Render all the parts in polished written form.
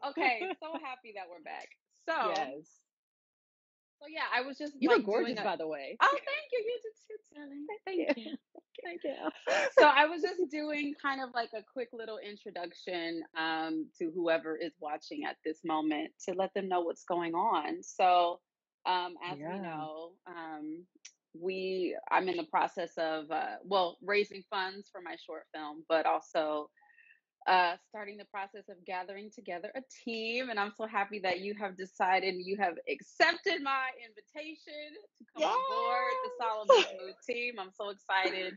Okay, so happy that we're back. So, Yes. so yeah, I was just You look like doing gorgeous, a. by the way. Oh, thank you. You too, darling. Thank Thank you. you. Thank you. So I was just doing kind of like a quick little introduction to whoever is watching at this moment to let them know what's going on. So, as we Yeah. know, I'm in the process of well, raising funds for my short film, but also starting the process of gathering together a team. And I'm so happy that you have decided, you have accepted my invitation to come Yes. on board the Solomon's Mood team. I'm so excited.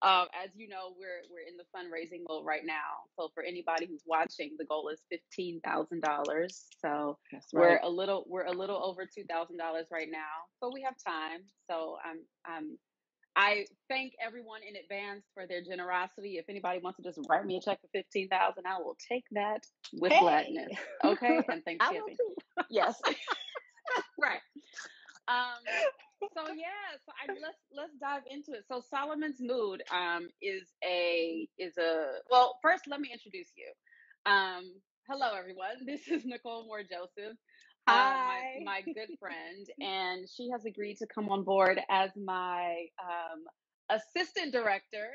As you know, we're in the fundraising mode right now. So for anybody who's watching, the goal is $15,000. So That's we're right. a little over $2,000 right now. So we have time. So I thank everyone in advance for their generosity. If anybody wants to just write me a check for 15,000, I will take that with Hey. gladness. Okay, and I will Thanksgiving. too. Yes, right. Um. So yeah. So let's dive into it. So Solomon's Mood is a well. First, let me introduce you. Hello, everyone. This is Nicole Moore-Joseph, Hi. my good friend, and she has agreed to come on board as my assistant director.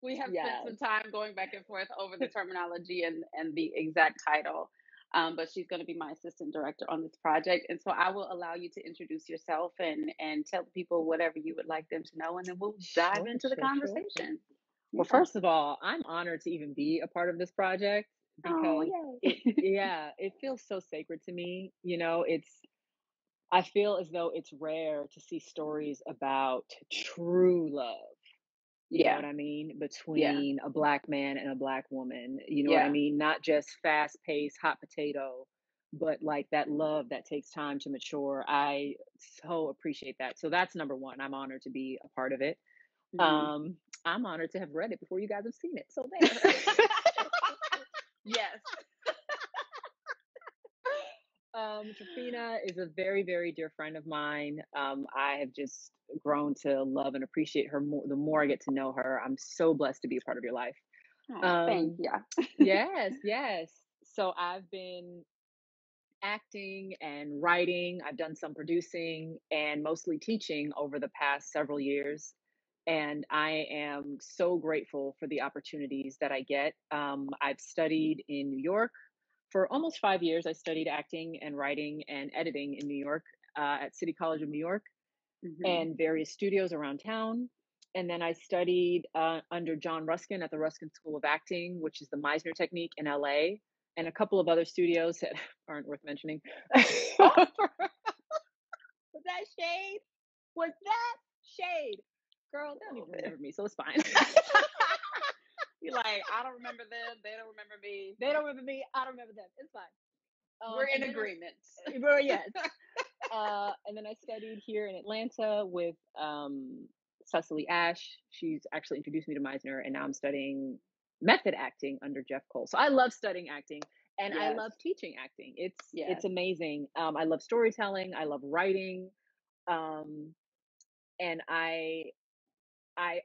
We have spent Yes. some time going back and forth over the terminology and the exact title. But she's going to be my assistant director on this project, and so I will allow you to introduce yourself and tell the people whatever you would like them to know, and then we'll dive Sure, into the sure, sure. conversation. Well, Yeah. first of all, I'm honored to even be a part of this project Oh, because yay. it feels so sacred to me. I feel as though it's rare to see stories about true love. You know Yeah. what I mean? Yeah. Between a black man and a black woman. You know what I Yeah. mean? Not just fast paced, hot potato, but like that love that takes time to mature. I so appreciate that. So that's number one. I'm honored to be a part of it. Hmm. Um, I'm honored to have read it before you guys have seen it. So there. Yes. Trafina is a very, very dear friend of mine. I have just grown to love and appreciate her more the more I get to know her. I'm so blessed to be a part of your life. Oh, thank Um, you. yes, yes. So I've been acting and writing. I've done some producing and mostly teaching over the past several years. And I am so grateful for the opportunities that I get. I've studied in New York for almost 5 years. I studied acting and writing and editing in New York at City College of New York Hmm. and various studios around town. And then I studied under John Ruskin at the Ruskin School of Acting, which is the Meisner technique in LA, and a couple of other studios that aren't worth mentioning. Oh, Was that shade? Was that shade? Girl, they don't even remember me, so it's fine. you're like, I don't remember them. They don't remember me. They don't remember me. I don't remember them. It's fine. We're in And then agreement. well, yes. And then I studied here in Atlanta with Cecily Ash. She's actually introduced me to Meisner, and now I'm studying method acting under Jeff Cole. So I love studying acting, and I Yes. love teaching acting. It's Yes. amazing. I love storytelling. I love writing, um, and I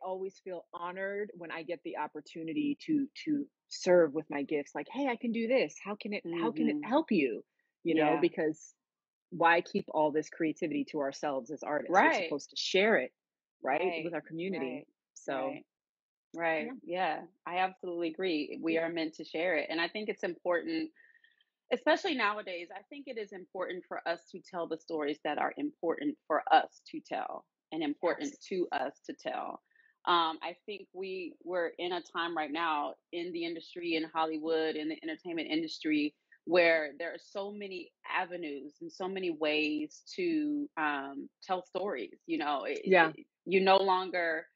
always feel honored when I get the opportunity to serve with my gifts. Like, hey, I can do this. How can it Hmm. help you? Yeah. Because why keep all this creativity to ourselves as artists? We're Right. supposed to share it, right, Right. with our community. Right. So, Right. Right. yeah. Yeah. I absolutely agree. We are meant to share it. And I think it's important, especially nowadays. I think it is important for us to tell the stories that are important for us to tell and important Yes. to us to tell. I think we're in a time right now in the industry, in Hollywood, in the entertainment industry, where there are so many avenues and so many ways to tell stories. Yeah. You no longer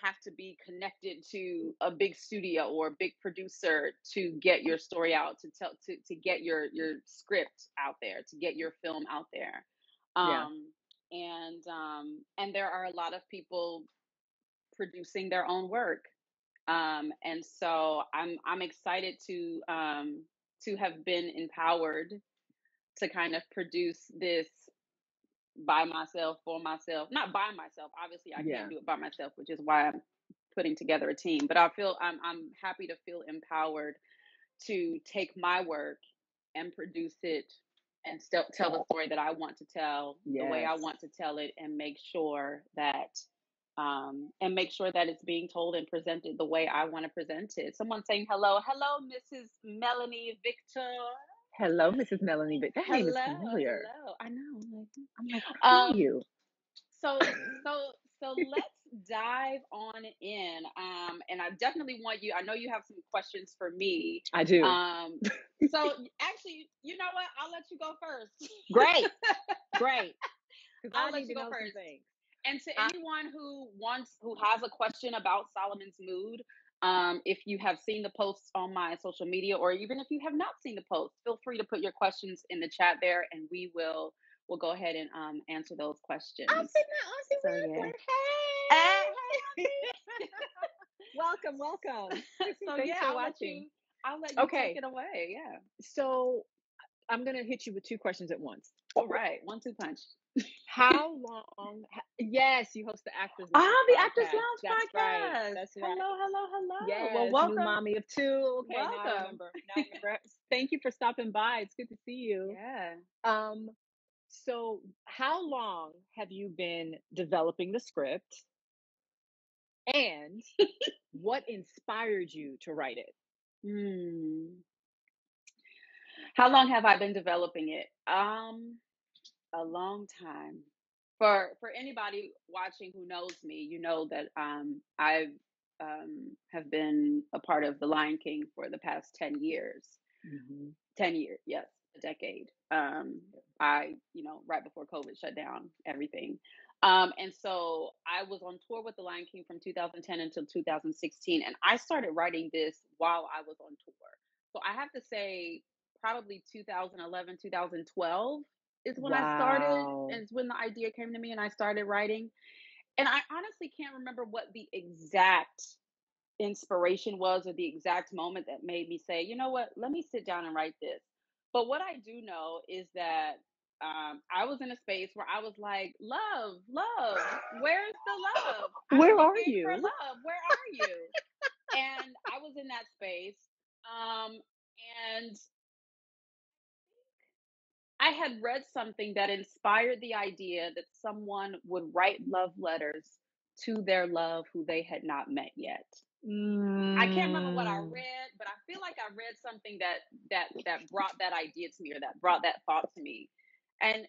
have to be connected to a big studio or a big producer to get your story out, to get your script out there, to get your film out there. Yeah. And there are a lot of people producing their own work. And so I'm excited to have been empowered to kind of produce this by myself, for myself, not by myself. Obviously, I can't Yeah. do it by myself, which is why I'm putting together a team. But I'm happy to feel empowered to take my work and produce it and still tell the story that I want to tell the way I Yes. want to tell it, and make sure that it's being told and presented the way I want to present it. Someone saying hello, hello, Mrs. Melanie Victor. Hello, Mrs. Melanie, but that name is Hello, familiar. hello. I know. I'm like, who are Um, you? so so let's dive on in. And I definitely want you. I know you have some questions for me. I do. Um, so actually, you know what? I'll let you go first. Great, great. Because I'll I let need you to go know some first. things. And to I, anyone who has a question about Solomon's Mood, if you have seen the posts on my social media, or even if you have not seen the post, feel free to put your questions in the chat there, and we'll go ahead and answer those questions. Aussie So yeah. Rockland. Hey, Hey! Welcome, welcome. so Thanks yeah, for watching. I'll let you take Okay, it away. Yeah. so I'm going to hit you with two questions at once. All right. 1-2 punch. How long? Yes, you host the Actors Ah, Lounge the Actors podcast. Lounge That's right. podcast. That's right. Hello, hello, hello. Well, Yes, new welcome. mommy of two. Okay, now I Welcome. remember. Now I remember. Thank you for stopping by. It's good to see you. Yeah. Um, so how long have you been developing the script, and what inspired you to write it? Hmm. How long have I been developing it? A long time. For anybody watching who knows me, you know that I've have been a part of The Lion King for the past 10 years. Mhm. 10 years, yes, a decade. I, right before COVID shut down everything. And so I was on tour with The Lion King from 2010 until 2016. And I started writing this while I was on tour. So I have to say, probably 2011, 2012 is when I started, Wow. and it's when the idea came to me and I started writing. And I honestly can't remember what the exact inspiration was, or the exact moment that made me say, you know what, let me sit down and write this. But what I do know is that I was in a space where I was like, love, love, where's the love? I'm Where are looking for you? love. Where are you? And I was in that space. Um, and I had read something that inspired the idea that someone would write love letters to their love who they had not met yet. I can't remember what I Mm. read, but I feel like I read something that brought that idea to me, or that brought that thought to me. And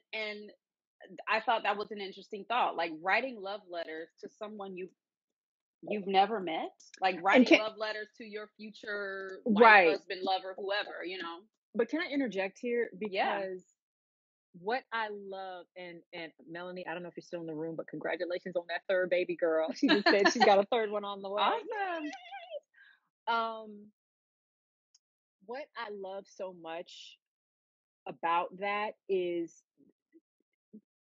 I thought that was an interesting thought, like writing love letters to someone you've never met, like And writing can love letters to your future wife, right. husband, lover, whoever. But can I interject here? Yeah. Because what I love, and Melanie, I don't know if you're still in the room, but congratulations on that third baby girl. She just said she's got a third one on the way. Awesome. Um, what I love so much about that is,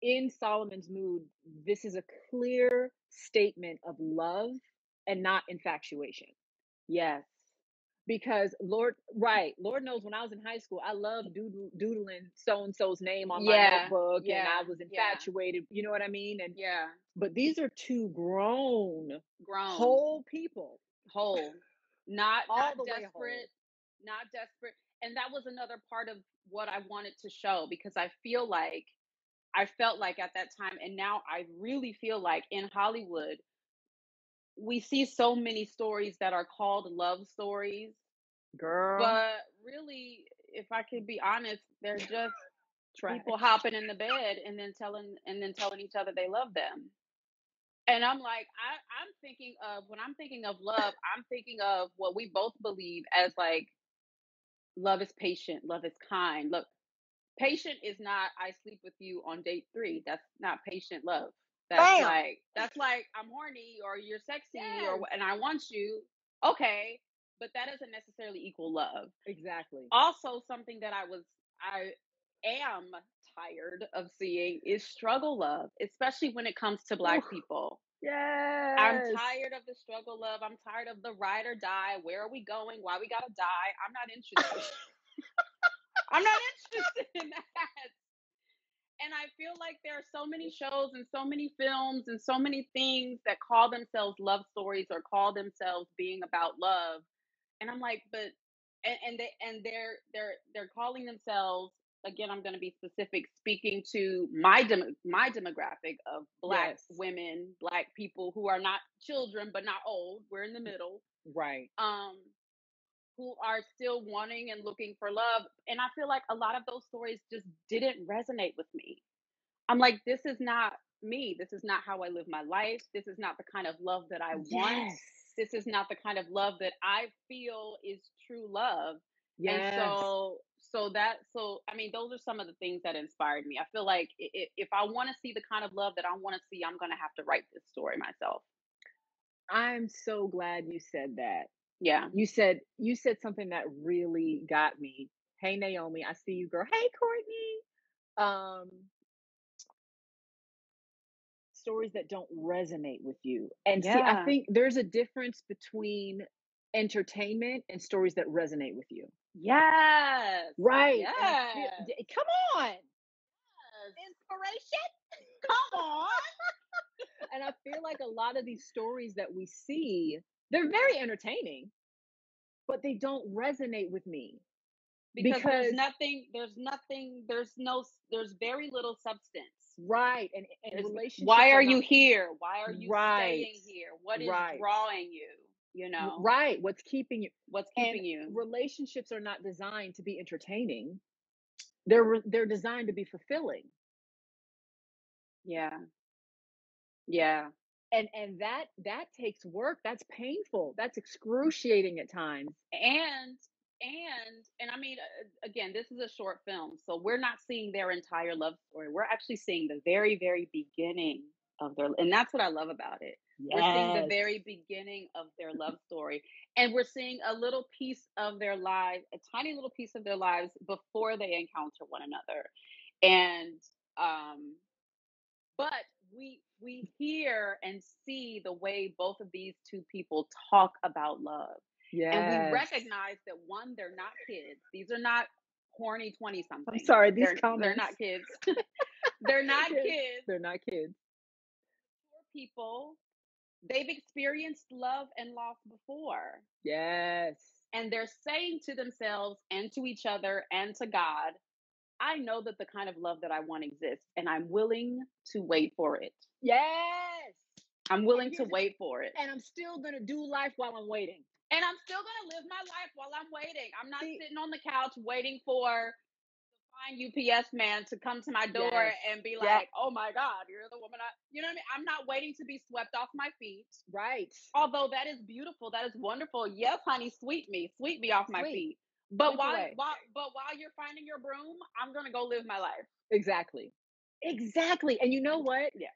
in Solomon's Mood, this is a clear statement of love and not infatuation. Yes. Because Lord knows when I was in high school, I loved doodling so and so's name on my Yeah. notebook, and I Yeah. was Yeah. infatuated. You know what I mean? And Yeah. but these are two grown, Grown. whole people, Whole. Not all not the way desperate. whole. Not desperate. And that was another part of what I wanted to show, because I felt like at that time, and now I really feel like in Hollywood, we see so many stories that are called love stories, Girl, but really, if I could be honest, they're just people trash. hopping in the bed and then telling each other they love them. And I'm like, I'm thinking of, when I'm thinking of love, I'm thinking of what we both believe as, like, love is patient, love is kind. Look, patient is not I sleep with you on date 3. That's not patient love. Bam. That's like I'm horny, or you're sexy, Yes. and I want you. Okay, but that doesn't necessarily equal love. Exactly. Also, something that I am tired of seeing is struggle love, especially when it comes to Ooh, Black people. I'm yes. tired of the struggle love. I'm tired of the ride or die. Where are we going? Why we gotta die? I'm not interested. I'm not interested in that. And I feel like there are so many shows and so many films and so many things that call themselves love stories, or call themselves being about love. And I'm like, but they're calling themselves, again, I'm going to be specific, speaking to my demographic of Black Yes. women, Black people who are not children but not old, we're in the middle, Right. um who are still wanting and looking for love. And I feel like a lot of those stories just didn't resonate with me. I'm like, this is not me. This is not how I live my life. This is not the kind of love that I want. Yes. This is not the kind of love that I feel is true love. And Yes. so I mean, those are some of the things that inspired me. I feel like if I want to see the kind of love that I want to see, I'm going to have to write this story myself. I'm so glad you said that. Yeah. You said something that really got me. Hey Naomi, I see you, girl. Hey Courtney. Um, Stories that don't resonate with you. And see, I Yeah. think there's a difference between entertainment and stories that resonate with you. Yes. Right. And I feel, Yes. come on, Yes. inspiration. Come on. And I feel like a lot of these stories that we see, they're very entertaining, but they don't resonate with me Because because there's very little substance. right, and There's why relationships are are not you here? Why are you right, staying here? What is right, drawing you? You know, right. What's keeping you? what's And keeping you? relationships are not designed to be entertaining. They're designed to be fulfilling. Yeah. Yeah. And that takes work. That's painful. That's excruciating at times. And and I mean, again, this is a short film, so we're not seeing their entire love story. We're actually seeing the very beginning of their, and that's what I love about it. We're seeing the Yes. very beginning of their love story, and we're seeing a little piece of their lives, a tiny little piece of their lives before they encounter one another. And um but we hear and see the way both of these two people talk about love, and we Yes. recognize that, one, they're not kids. These are not horny 20 I'm somethings. sorry, these They're comments. not kids. They're not Yes, kids. they're not kids. Poor people. They've experienced love and loss before, Yes. and they're saying to themselves and to each other and to God, I know that the kind of love that I want exists, and I'm willing to wait for it. Yes. I'm And willing to here's the, wait for it. and I'm still gonna do life while I'm waiting. And I'm still gonna live my life while I'm waiting. I'm not See, sitting on the couch waiting for the fine UPS man to come to my door yes. and be Yep. like, "Oh my God, you're the woman I," you know what I mean? I'm not waiting to be swept off my feet. Right. Although that is beautiful, that is wonderful. Yes, honey, sweep me off my Sweet. feet. But Sweep away. while you're finding your broom, I'm gonna go live my life. Exactly. Exactly. And you know what? Yeah.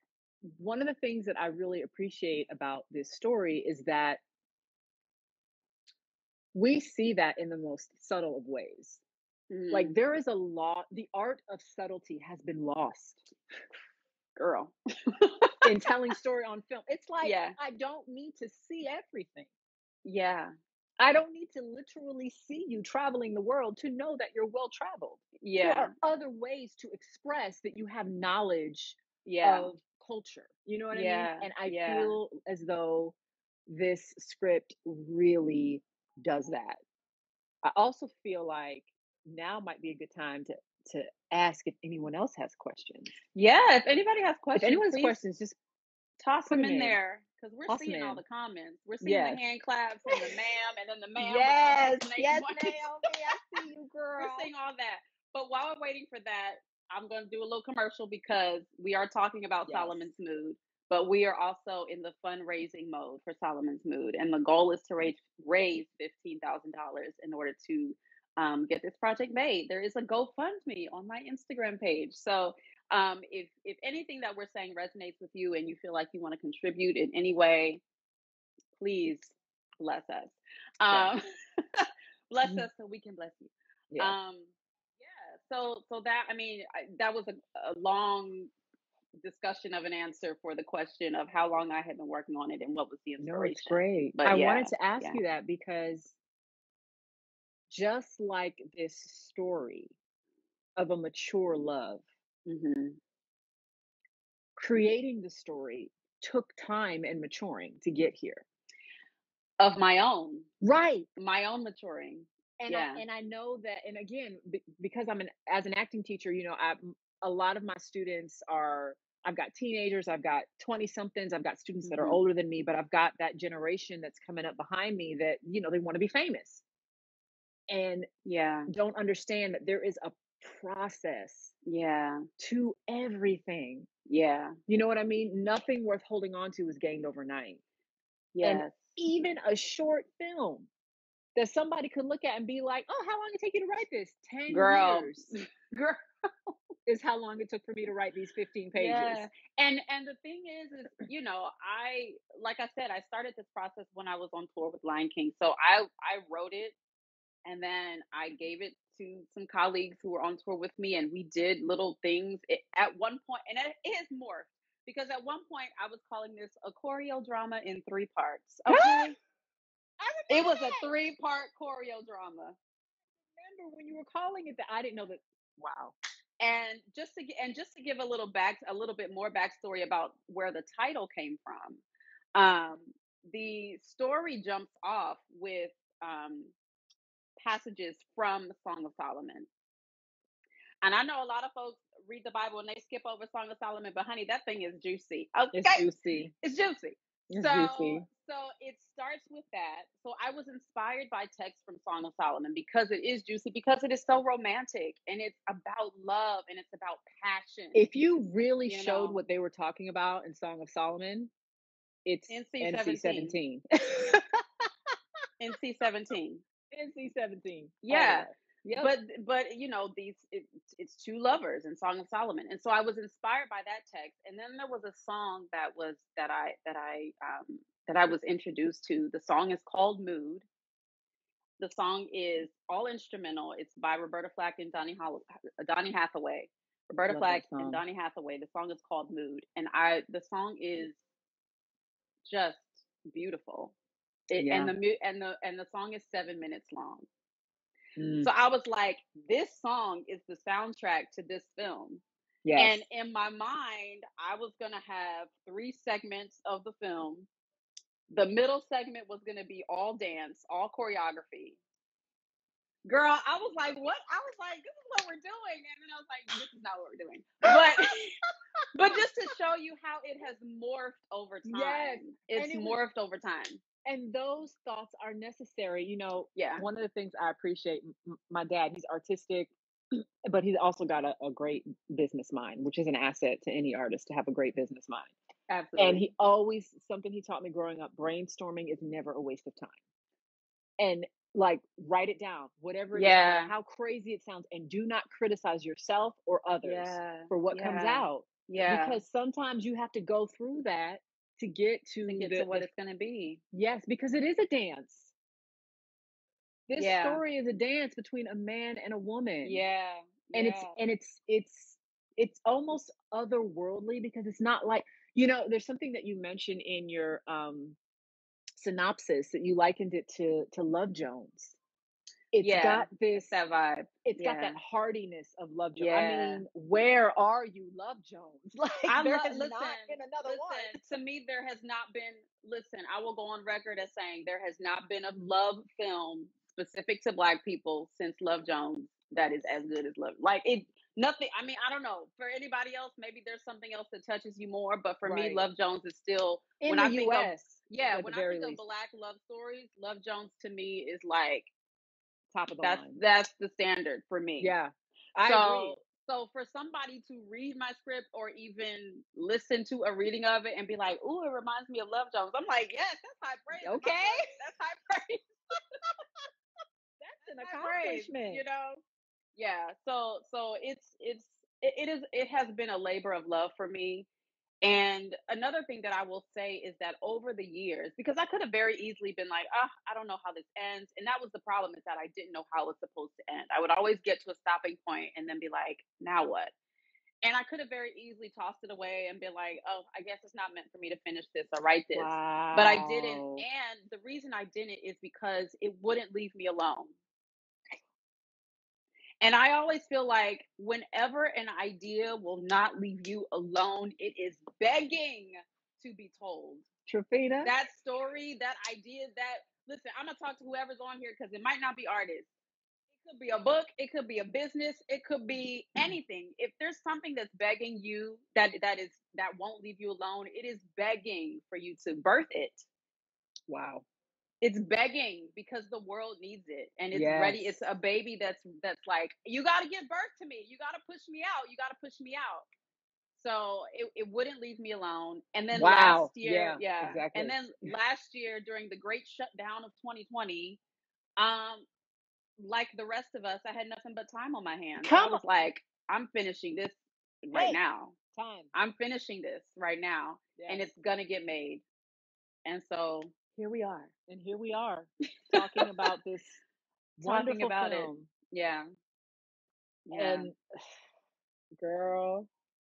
One of the things that I really appreciate about this story is that we see that in the most subtle of ways. Like Mm, there is a lot, the art of subtlety has been lost girl. in telling story on film. It's like Yeah. I don't need to see everything. Yeah. I don't need to literally see you traveling the world to know that you're well traveled. There Yeah. are other ways to express that you have knowledge Yeah. of culture. You know what I mean? Yeah. And I Yeah. feel as though this script really does that. I also feel like now might be a good time to ask if anyone else has questions. Yeah. If anybody has If questions, anyone has please questions, just toss put them them in in. there, because we're Toss them seeing all in. the comments. We're seeing the Yes. hand claps and the ma'am, and then the ma'am with the Yes. hallucination Yes, voice. Naomi. I see you, We're girl. seeing all that. But while we're waiting for that, I'm going to do a little commercial, because we are talking about Yes. Solomon's Mood, but we are also in the fundraising mode for Solomon's Mood. And the goal is to raise $15,000 in order to get this project made. There is a GoFundMe on my Instagram page. So if anything that we're saying resonates with you and you feel like you want to contribute in any way, please bless us. Yes. Um, bless us so we can bless you. Yes. Yeah. So that, I mean, that was a long discussion of an answer for the question of how long I had been working on it and what was the No, it's inspiration. great. But I yeah, wanted to ask yeah. you that because just like this story of a mature love, Hmm. creating the story took time and maturing to get here. Of Right. my own maturing. Yeah. And I know that, and again, because as an acting teacher, a lot of my students are, I've got teenagers, I've got 20 somethings, I've got students that are Mhm. older than me, but I've got that generation that's coming up behind me that, they want to be famous and Yeah. don't understand that there is a process Yeah. to everything. Yeah. You know what I mean? Nothing worth holding on to is gained overnight. And Yes. even a short film that somebody could look at and be like, "Oh, how long did it take you to write this?" 10 Girl. years Girl. is how long it took for me to write these 15 pages. Yeah. And the thing is, I, like I said, I started this process when I was on tour with Lion King. So I wrote it, and then I gave it to some colleagues who were on tour with me, and we did little things. At one point, and it has morphed, because at one point I was calling this a choreo drama in 3 parts. Okay. I It remember was a that. 3-part choreo drama. Remember when you were calling it that? I didn't know that. Wow. And just to give a little bit more backstory about where the title came from. The story jumps off with um, passages from the Song of Solomon. And I know a lot of folks read the Bible and they skip over Song of Solomon, but honey, that thing is juicy. It's Okay, juicy. it's juicy. It's So juicy. it starts with that. So I was inspired by text from Song of Solomon because it is juicy, because it is so romantic, and it's about love, and it's about passion. If you really You showed know, what they were talking about in Song of Solomon, it's NC 17, NC-17. NC 17. NC-17 all the Yeah. way. Yep. But it's two lovers in Song of Solomon. And so I was inspired by that text. And then there was a song that I was introduced to. The song is called Mood. The song is all instrumental. It's by Roberta Flack and Donny Hathaway. Roberta Love Flack that and song. Donny Hathaway. The song is called Mood. And the song is just beautiful. Yeah. And the song is 7 minutes long. Mm, So I was like, this song is the soundtrack to this film. yes. And in my mind, I was going to have 3 segments of the film. The middle segment was going to be all dance, all choreography. Girl, I was like, what? I was like, this is what we're doing. And then I was like, this is not what we're doing. But just to show you how it has morphed over Yes. time. And It's it was, morphed over time. and those thoughts are necessary. Yeah. One of the things I appreciate, my dad, he's artistic, but he's also got a great business mind, which is an asset to any artist to have a great business mind. And Absolutely. he always, something he taught me growing up, brainstorming is never a waste of time. And like, write it down, whatever it is, no matter Yeah. how crazy it sounds, and do not criticize yourself or others Yeah. for what comes Yeah. out, Yeah. because sometimes you have to go through that to get To to get to what it's going to be. yes, because it is a dance. This Yeah. story is a dance between a man and a woman, Yeah. and Yeah. it's almost otherworldly, because it's not like, there's something that you mentioned in your synopsis that you likened it to Love Jones. It's Yeah. got It's this, that vibe. it's got Yeah. that hardiness of Love Jones. I Yeah. mean, where are you, Love Jones? Like, I there love has not been another listen, one. to me there has not been listen, I will go on record as saying there has not been a love film specific to black people since Love Jones that is as good as Love. Like it nothing, I mean, I don't know. For anybody else, maybe there's something else that touches you more, but for me Right. Love Jones is still In when the I think of US, yeah, at the when I very think of least, black love stories, Love Jones to me is like top of the that's line. that's the standard for me. Yeah, I So agree. for somebody to read my script or even listen to a reading of it and be like, "Ooh, it reminds me of Love Jones," I'm like, "Yes, that's high praise in my Okay. book. That's high praise. That's an That's high praise." accomplishment. Yeah. So it has been a labor of love for me. And another thing that I will say is that over the years, because I could have very easily been like, I don't know how this ends. And that was the problem, is that I didn't know how it was supposed to end. I would always get to a stopping point and then be like, now what? And I could have very easily tossed it away and been like, oh, I guess it's not meant for me to finish this or write this. But I didn't. Wow. And the reason I didn't is because it wouldn't leave me alone. And I always feel like whenever an idea will not leave you alone, it is begging to be told. Trafina? That story, that idea, that listen, I'm gonna talk to whoever's on here because it might not be artists. It could be a book, it could be a business, it could be anything. If there's something that's begging you that won't leave you alone, it is begging for you to birth it. Wow. It's begging because the world needs it and it's ready. Yes. It's a baby that's like, you got to give birth to me. You got to push me out. You got to push me out. So it wouldn't leave me alone. And then last Wow. year, Yeah, yeah. And exactly. then last year during the great shutdown of 2020, um, like the rest of us, I had nothing but time on my hands. I Come on. was like, I'm finishing this right Hey, now. time. I'm finishing this right now, and Yes. it's gonna get made. And so here we are And here we are talking about this talking wonderful about it. film. Yeah, yeah. And girl,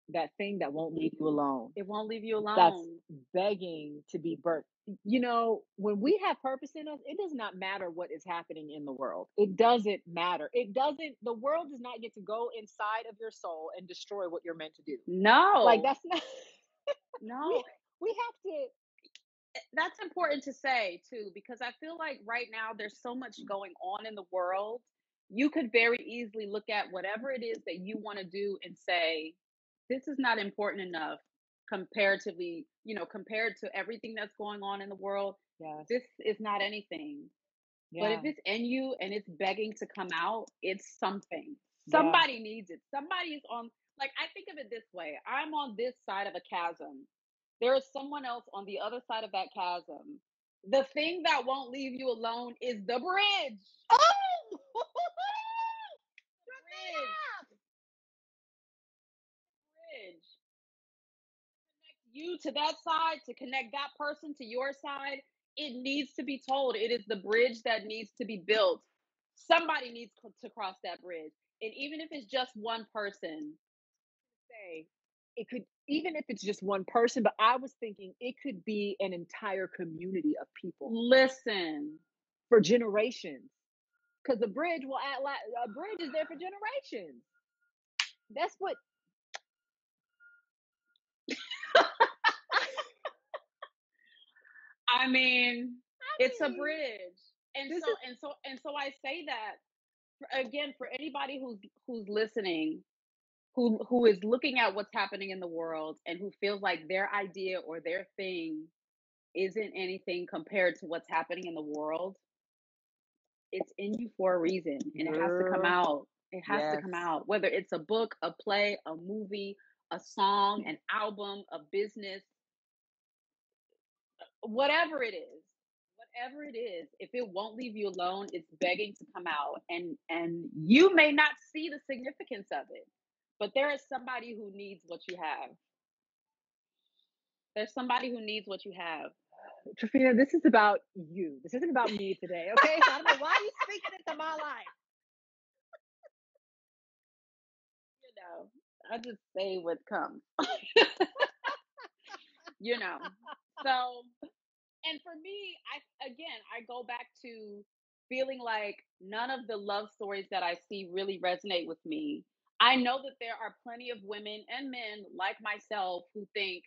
that thing that won't leave you alone. It won't leave you That's alone. begging to be birthed. You know, when we have purpose in us, it does not matter what is happening in the world. It doesn't matter. The world does not get to go inside of your soul and destroy what you're meant to do. Like, No, that's not, we, no. we have to, That's important to say too, because I feel like right now there's so much going on in the world. You could very easily look at whatever it is that you want to do and say, this is not important enough comparatively, compared to everything that's going on in the world. yes, This is not anything. But if yeah, it's in you and it's begging to come out, it's something. yeah. Somebody needs it. Somebody is on, like, I think of it this way: I'm on this side of a chasm. There is someone else on the other side of that chasm. The thing that won't leave you alone is the bridge. Oh, The bridge. Bridge. You to that side, to connect that person to your side, it needs to be told. It is the bridge that needs to be built. Somebody needs to cross that bridge. And even if it's just one person, say it could, even if it's just one person, but I was thinking it could be an entire community of people listen. for generations. Because the bridge will act like a bridge is there for generations. That's what I mean, it's a mean. bridge. And This so is and so and so I say that again for anybody who's listening, who is looking at what's happening in the world and who feels like their idea or their thing isn't anything compared to what's happening in the world. It's in you for a reason and it has to come girl. out. It has to Yes. come out. Whether it's a book, a play, a movie, a song, an album, a business, whatever it is. Whatever it is, if it won't leave you alone, it's begging to come out. And you may not see the significance of it, but there is somebody who needs what you have. There's somebody who needs what you have. Trafina, this is about you. This isn't about me today. Okay. So I don't know why you speaking into my life. You know, I just say what comes. you know. So, and for me, I go back to feeling like none of the love stories that I see really resonate with me. I know that there are plenty of women and men like myself who think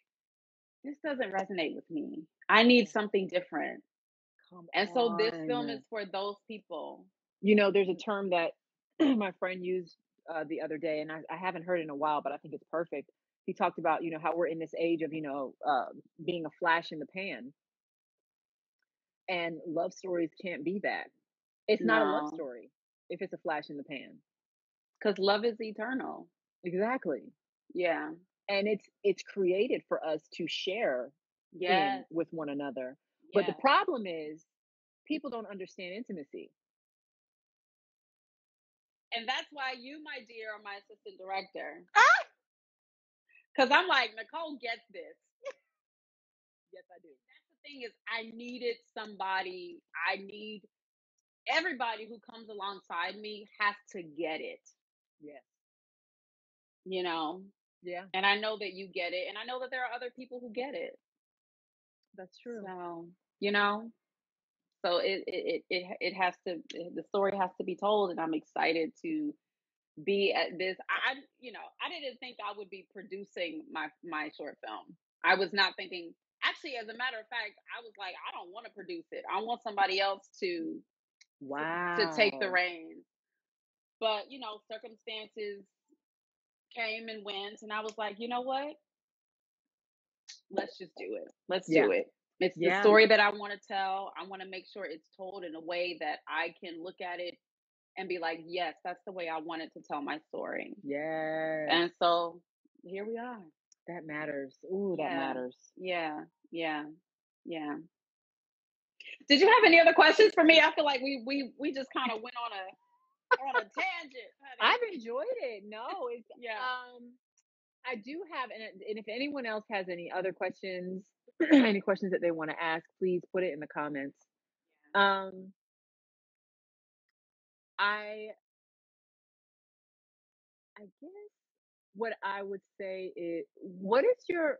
this doesn't resonate with me. I need something different. Come And so this film is on. for those people. You know, there's a term that my friend used the other day, and I haven't heard it in a while, but I think it's perfect. He talked about, you know, how we're in this age of, being a flash in the pan, and love stories can't be that. It's not a love No, story if it's a flash in the pan. because love is eternal. Exactly. Yeah. And it's created for us to share in Yes. with one another. But the Yes. problem is people don't understand intimacy. And that's why you, my dear, are my assistant director. Ah! Because I'm like, Nicole gets this. Yes, I do. That's the thing is, I need everybody who comes alongside me has to get it, Yes. you know? Yeah, And I know that you get it. And I know that there are other people who get it. that's true. So, you know, so it has to, the story has to be told. And I'm excited to be at this. I didn't think I would be producing my short film. I was not thinking, actually, as a matter of fact, I was like, I don't want to produce it. I want somebody else to take the Wow. reins. but circumstances came and went, and I was like, you know what? Let's just do it. Let's Yeah. do it. It's the Yeah. story that I want to tell. I want to make sure it's told in a way that I can look at it and be like, yes, that's the way I wanted to tell my story. Yes. And so here we are. That matters. Ooh, that Yeah. matters. Yeah. Yeah. Yeah. Did you have any other questions for me? I feel like we just kind of went on a tangent, honey. I've enjoyed it. No, it's Yeah. I do have, and if anyone else has any other questions, any questions that they want to ask, please put it in the comments. Um, I I guess what I would say is, what is your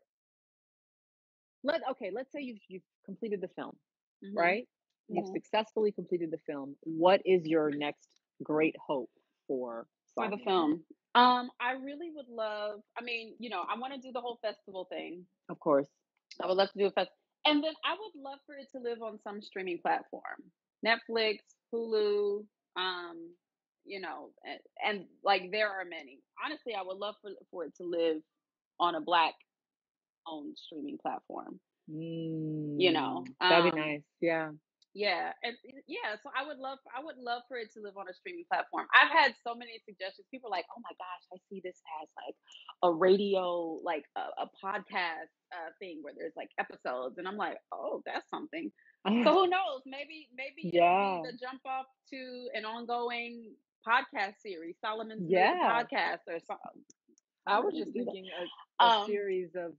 let's say you've completed the film, Mhm. right? You've Mhm. successfully completed the film. What is your next great hope for For the Sophomore? film. I really would love. I mean, I want to do the whole festival thing. Of course. I would love to do a festival, and then I would love for it to live on some streaming platform, Netflix, Hulu. And like there are many. Honestly, I would love for it to live on a Black owned streaming platform. You know, That'd be nice. Yeah. yeah, and yeah, so I would love for it to live on a streaming platform. I've had so many suggestions. People are like, "Oh my gosh, I see this as like a radio, like a podcast thing where there's like episodes," and I'm like, "Oh, that's something." So who knows? Maybe it'll be Yeah. the jump off to an ongoing podcast series, Solomon's Mill Yeah. podcast, or something. I was However we just do that. thinking a Um, series of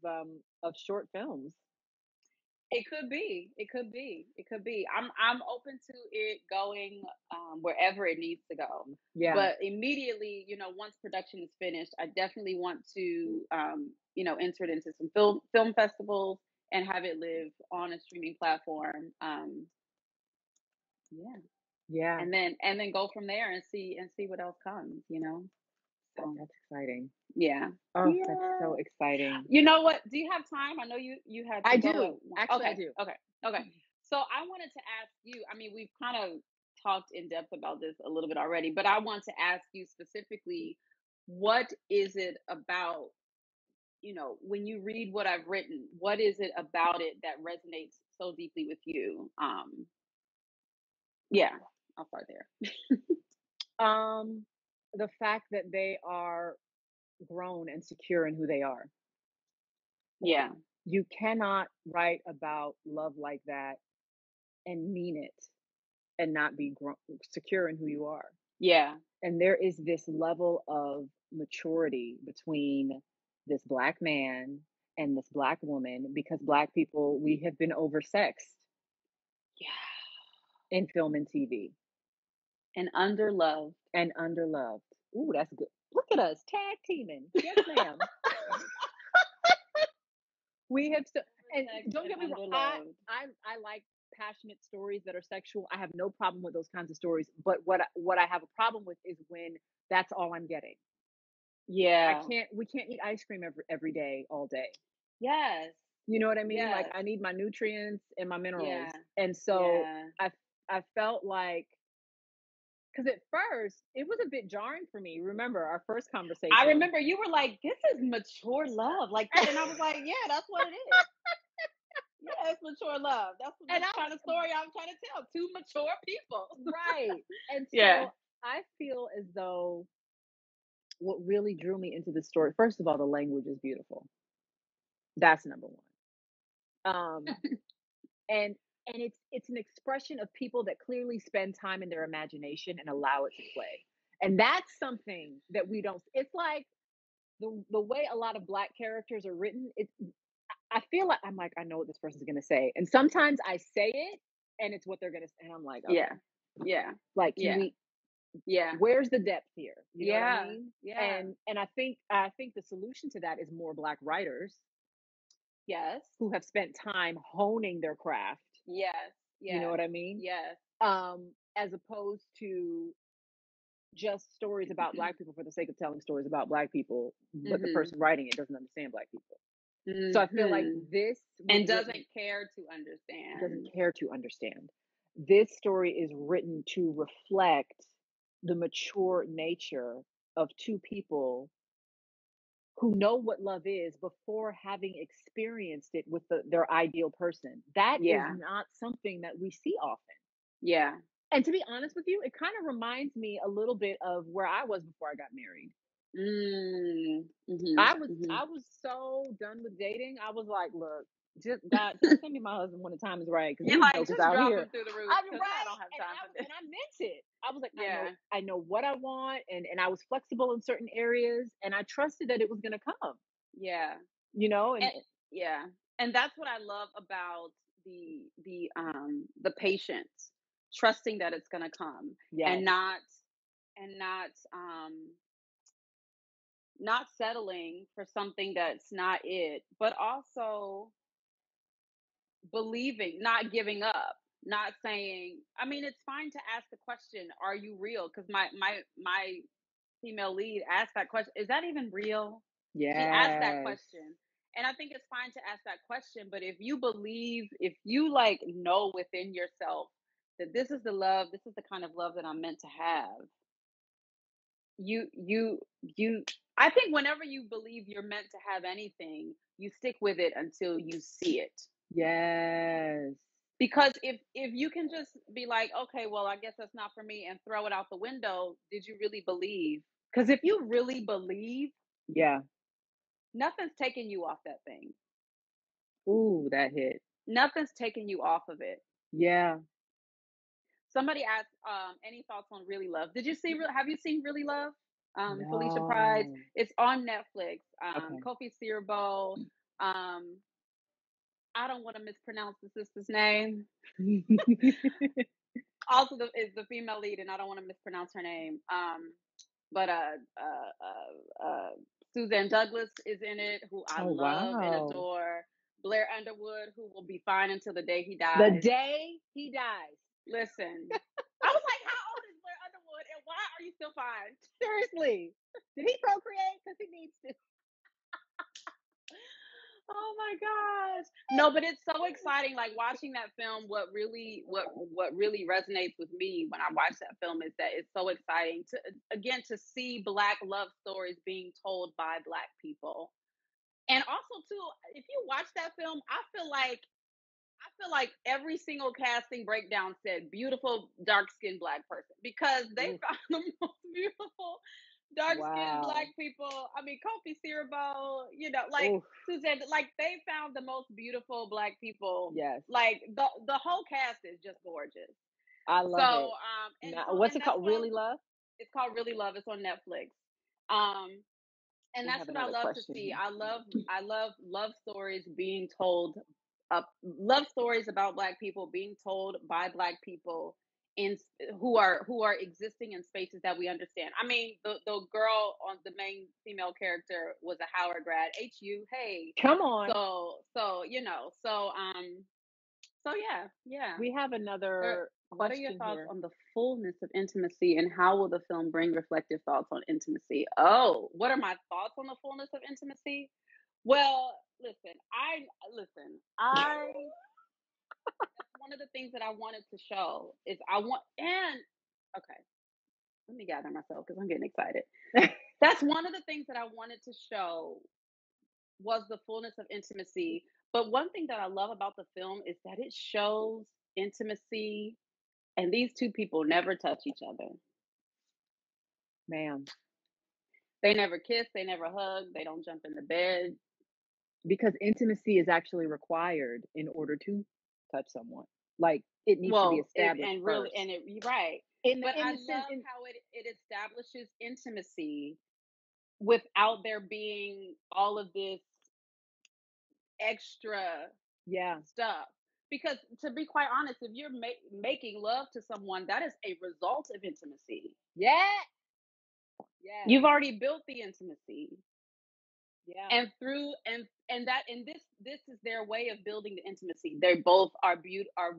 short films. It could be. It could be. It could be. I'm open to it going wherever it needs to go. Yeah. But immediately, once production is finished, I definitely want to enter it into some film festivals and have it live on a streaming platform. Yeah. Yeah. And then go from there and see what else comes. So That's exciting. yeah. Oh, Yeah. that's so exciting. You know what? Do you have time? I know you had to I go do. Actually, I okay, do. okay, okay. So I wanted to ask you, I mean, we've kind of talked in depth about this a little bit already, but I want to ask you specifically, what is it about, when you read what I've written, what is it about it that resonates so deeply with you? Yeah, I'll start there. Um, the fact that they are grown and secure in who they are. Yeah. You cannot write about love like that and mean it and not be secure in who you are. Yeah. And there is this level of maturity between this Black man and this Black woman, because Black people, we have been oversexed Yeah. in film and TV And underloved. and underloved. Ooh, that's good. Look at us tag teaming. Yes, ma'am. We have and Oversexed don't and get me wrong. underloved. I like passionate stories that are sexual. I have no problem with those kinds of stories. But what I have a problem with is when that's all I'm getting. Yeah. We can't eat ice cream every day, all day. Yes. You know what I mean? Like, Yes. I need my nutrients and my minerals. Yeah. And so Yeah. I felt like, because at first it was a bit jarring for me. Remember our first conversation? I remember you were like, "This is mature love," like that, and I was like, "Yeah, that's what it is. Yeah, it's mature love. That's the kind of story I'm trying to tell. Two mature people, right? And Yeah. so I feel as though what really drew me into the story, first of all, the language is beautiful. That's number one. And it's an expression of people that clearly spend time in their imagination and allow it to play. And that's something that we don't. It's like the way a lot of Black characters are written. I feel like I'm like, I know what this person's gonna say, and sometimes I say it, and it's what they're gonna say, and I'm like, okay, Yeah. Yeah. like, Yeah. Yeah. where's the depth here? You know what I Yeah. mean? Yeah. And I think the solution to that is more Black writers Yes. who have spent time honing their craft. Yes. You know Yes. what I mean? Yes. As opposed to just stories about Black people for the sake of telling stories about Black people, but the Mhm. person writing it doesn't understand Black people. Mhm. So I feel like this and doesn't care to understand. doesn't care to understand. This story is written to reflect the mature nature of two people who know what love is before having experienced it with their ideal person. That is Yeah. not something that we see often. Yeah. And to be honest with you, it kind of reminds me a little bit of where I was before I got married. Mm. Mhm. I was so done with dating. I was like, "Look, just send me my husband when the time is right, because You're these like, jokers just out drop here." him through the roof I'm because I right, don't have time for this. and I meant it. I was like, Yeah. I know what I want, and I was flexible in certain areas, and I trusted that it was gonna come, Yeah. you know, and And yeah. And that's what I love about the patience, trusting that it's gonna come and yes, not not settling for something that's not it, but also believing, not giving up, not saying, I mean, it's fine to ask the question, are you real? Because my female lead asked that question, is that even real? She asked that yes, question. And I think it's fine to ask that question, but if you believe, if you like know within yourself that this is the love, this is the kind of love that I'm meant to have, you I think whenever you believe you're meant to have anything, you stick with it until you see it. yes, Because if you can just be like, okay, well, I guess that's not for me, and throw it out the window, did you really believe? Because if you really believe, yeah. nothing's taking you off that thing. Ooh, that hit. Nothing's taking you off of it. Yeah. Somebody asked, any thoughts on Really Love? Did you see? Have you seen Really Love? Felicia Pride's. No. It's on Netflix. Okay. Kofi Siriboe. Um, I don't want to mispronounce the sister's name. Also, is the female lead, and I don't want to mispronounce her name. But Suzanne Douglas is in it, who I Oh, love and wow. adore. Blair Underwood, who will be fine until the day he The dies. day he dies. Listen, I was like, how old is Blair Underwood, and why are you still fine? Seriously. Did he procreate? Because he needs to. Oh my gosh. No, but it's so exciting. Like watching that film, what really resonates with me when I watch that film is that it's so exciting to again to see Black love stories being told by Black people. And also too, if you watch that film, I feel like every single casting breakdown said beautiful dark skinned Black person because they Oof. found the most beautiful dark skinned Black Wow. people. I mean, Kofi Siriboe, like Oof. Suzanne, like they found the most beautiful Black people. Yes. Like the whole cast is just gorgeous. I So love it. and Now, so what's and it that's called? what Really Love? it's called Really Love. It's on Netflix. Um, and I that's have what I another love to question see. here. I love love stories being told, love stories about Black people being told by Black people in who are existing in spaces that we understand. I mean, the girl on the main female character was a Howard grad, HU. Hey, Come on. so yeah, yeah. We have What another what are your question thoughts here. on the fullness of intimacy, and how will the film bring reflective thoughts on intimacy? Oh, what are my thoughts on the fullness of intimacy? Well, I that's one of the things that I wanted to show is I want and okay, let me gather myself because I'm getting excited. That's one of the things that I wanted to show was the fullness of intimacy. But one thing that I love about the film is that it shows intimacy and these two people never touch each other. Ma'am. They never kiss, they never hug, they don't jump in the bed. Because intimacy is actually required in order to touch someone. Like, it needs to be Well, established and really, first. you're right. But In I the sense, love how it establishes intimacy without there being all of this extra yeah. stuff. Because to be quite honest, if you're making love to someone, that is a result of intimacy. Yeah. Yes. You've already built the intimacy. Yeah. And through and this is their way of building the intimacy. They both are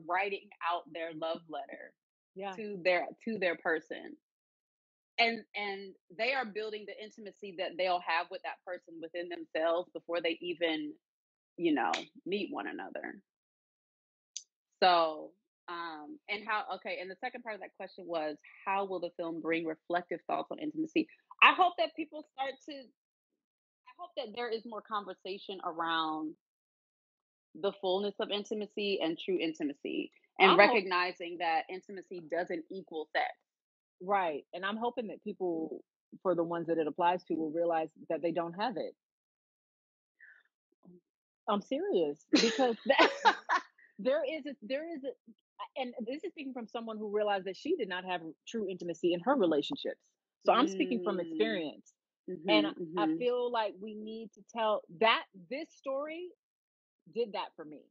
writing out their love letter Yeah. to their person, and they are building the intimacy that they'll have with that person within themselves before they even you know meet one another. So And how, okay, and the second part of that question was, how will the film bring reflective thoughts on intimacy? I hope that people start to, I hope that there is more conversation around the fullness of intimacy and true intimacy, and I'm hope recognizing that intimacy doesn't equal sex. right, and I'm hoping that people, for the ones that it applies to, will realize that they don't have it. I'm serious because that there is a and this is speaking from someone who realized that she did not have true intimacy in her relationships. So I'm speaking from Mm, experience. And mhm, I mhm. feel like we need to tell that this story did that for me.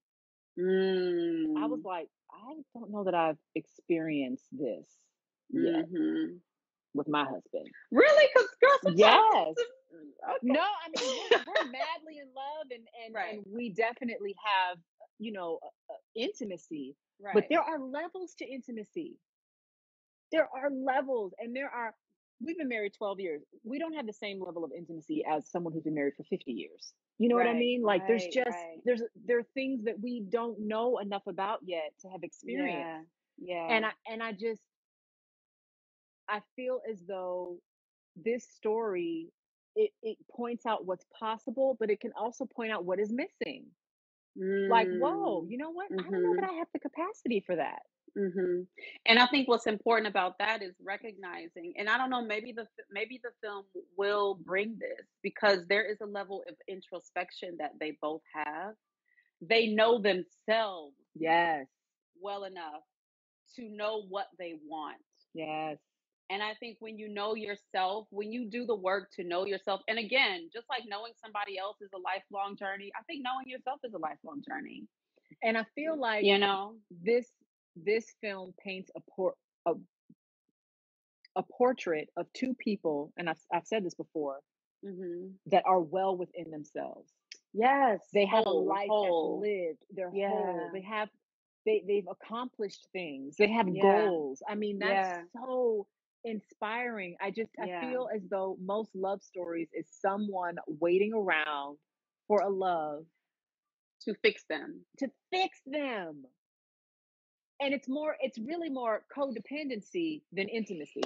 I was Mm, like, I don't know that I've experienced this yet mhm. with my husband. Really? Because girl, sometimes Yes. okay. No, I mean we're madly in love and Right, we definitely have, intimacy, but right. there are levels to intimacy. There are levels and there are we've been married 12 years. We don't have the same level of intimacy as someone who's been married for 50 years. You know what I Right, mean? Like there's right, just right. there are things that we don't know enough about yet to have experienced. Yeah, yeah. And I feel as though this story it points out what's possible, but it can also point out what is missing. Like, whoa, Mm. you know what? I don't know that Mhm, I have the capacity for that. mhm. And I think what's important about that is recognizing, and I don't know, maybe the film will bring this because there is a level of introspection that they both have. They know themselves Yes, well enough to know what they want. yes. And I think when you know yourself, when you do the work to know yourself, and again, just like knowing somebody else is a lifelong journey, I think knowing yourself is a lifelong journey. And I feel like You know? this this film paints a, a portrait of two people, and I've said this before, Mhm. that are well within themselves. Yes, They have a whole, life that's whole. lived. They're whole. Yeah, They've accomplished things. They have yeah, goals. I mean, that's yeah, so inspiring. I yeah. feel as though most love stories is someone waiting around for a love To fix them. to fix them. And it's really more codependency than intimacy.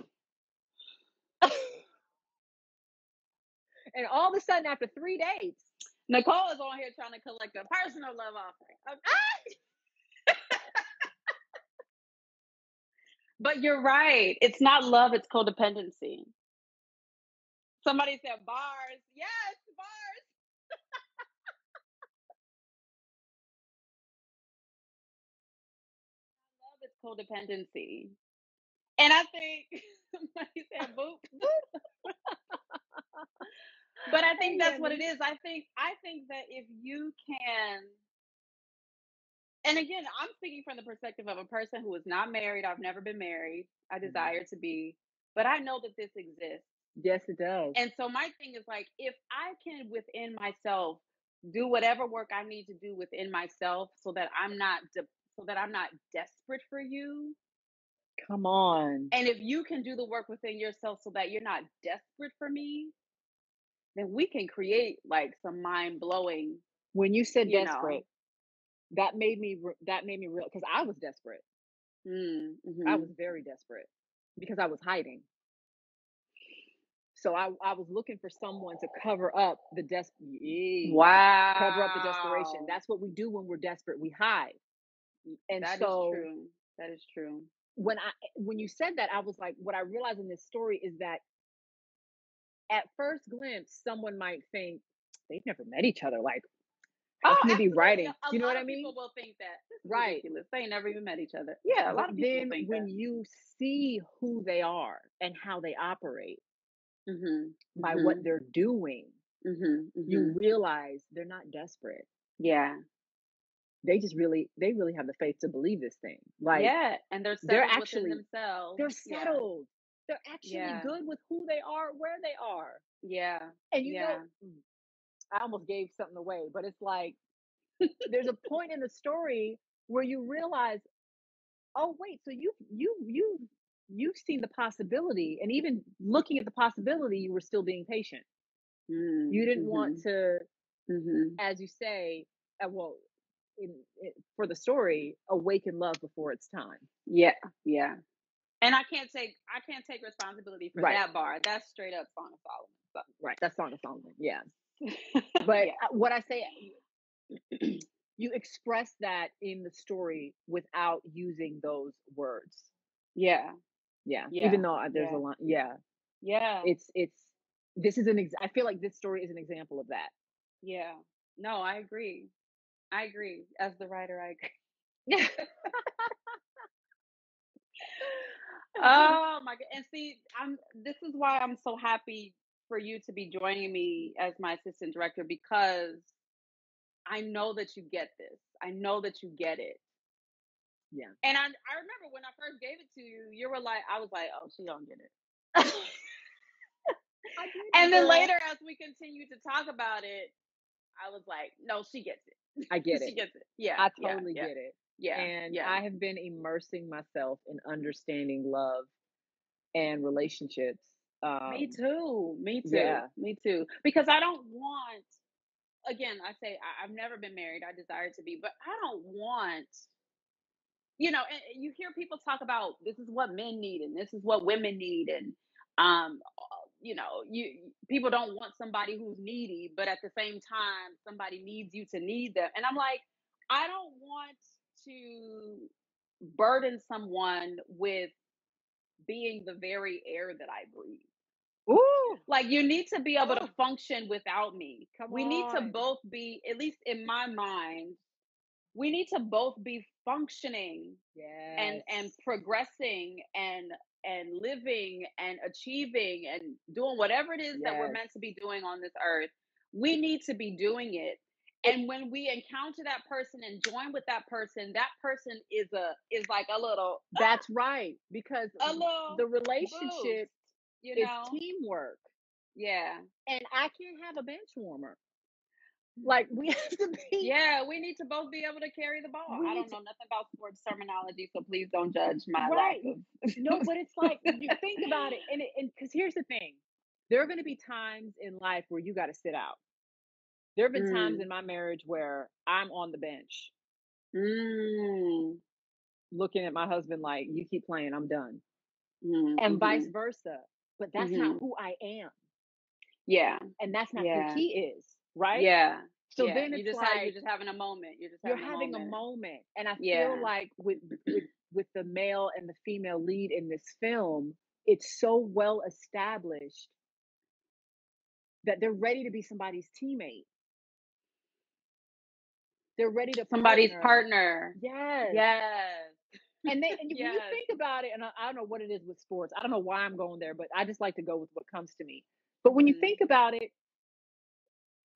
And all of a sudden after 3 dates, Nicole is on here trying to collect a personal love offering. Okay. But you're right. It's not love, it's codependency. Somebody said bars. Yes, bars. Love is codependency. And I think somebody said boop. But I oh think that's what it goodness. is. I think that if you can, and again, I'm speaking from the perspective of a person who is not married. I've never been married. I Mhm. desire to be, but I know that this exists. Yes, it does. And so my thing is like, if I can within myself do whatever work I need to do within myself so that so that I'm not desperate for you, Come on. and if you can do the work within yourself so that you're not desperate for me, then we can create like some mind-blowing, When you said you know. desperate, that made me real because I was desperate. Mm, I was mhm. very desperate because I was hiding. So I was looking for someone to cover up the desperation. Wow. That's what we do when we're desperate. We hide. And That is so true. That is true. when you said that, I was like, what I realized in this story is that at first glimpse, someone might think they've never met each other. Like, how Oh, can they be absolutely. writing? A You know what lot I of people mean? will think that. This is Right. ridiculous. They ain't never even met each other. Yeah, a But lot of people will then think when that. you see who they are and how they operate Mhm. by what Mhm. they're doing, Mhm. you Mhm. realize they're not desperate. Yeah. They really have the faith to believe this thing. Like Yeah, and they're they're settled within actually themselves. they're Yeah. settled. They're actually Yeah. good with who they are, where they are. Yeah. And Yeah. I almost gave something away, but it's like there's a point in the story where you realize, oh wait, so you've seen the possibility, and even looking at the possibility, you were still being patient. You Mm. didn't want Mhm. to, Mhm. as you say, well, for the story, awaken love before it's time. Yeah, yeah. And I can't take responsibility for Right, that bar. That's straight up Song of Solomon. right. That's Song of Solomon. Yeah. So. But Yeah. what I say, you express that in the story without using those words. Yeah. Yeah. Even Yeah. though there's a Yeah. lot. Yeah. Yeah. It's, this is I feel like this story is an example of that. Yeah. No, I agree. I agree. As the writer, I agree. Oh my god. And see, this is why I'm so happy for you to be joining me as my assistant director, because I know that you get this. I know that you get it. Yeah. And I remember when I first gave it to you, you were like, I was like, oh, she don't get it. I get And it, then girl. later, as we continued to talk about it, I was like, no, she gets it. I get She it. gets it. Yeah, I yeah, totally yeah, get it. yeah, And yeah. I have been immersing myself in understanding love and relationships. Me too. Me too. Yeah. Me too. Because I don't want, again, I say I've never been married. I desire to be, but I don't want, and you hear people talk about this is what men need and this is what women need. And, people don't want somebody who's needy, but at the same time, somebody needs you to need them. And I'm like, I don't want to burden someone with being the very air that I breathe. Ooh, Like, you need to be able to oh, function without me. come We need to on. both be, at least in my mind, we need to both be functioning and Yes. progressing and living and achieving and doing whatever it is that we're Yes. meant to be doing on this earth. We need to be doing it. It, And when we encounter that person and join with that person is like a little that's right. Because a little the boost, relationship you is know? teamwork. Yeah. And I can't have a bench warmer. Like, we have to be, Yeah, we need to both be able to carry the ball. we I need don't to, know nothing about sports terminology, so please don't judge my lack right. No, of. but it's like, you think about it. And because here's the thing, there are going to be times in life where you got to sit out. There have been times Mm, in my marriage where I'm on the bench mm, looking at my husband like, you keep playing, I'm done. mm, And vice mhm, versa. But that's not mhm. who I am. Yeah, And that's not who yeah, he is. Right. yeah, So yeah. then You it's just had you're like, just having a moment. You're just you're having a having a moment. moment. And I feel Yeah. like with the male and the female lead in this film, it's so well established that they're ready to be somebody's teammate. They're ready to Somebody's partner. partner. Yes. Yes. And when you Yes. think about it, and I don't know what it is with sports. I don't know why I'm going there, but I just like to go with what comes to me. But when you Mhm. think about it,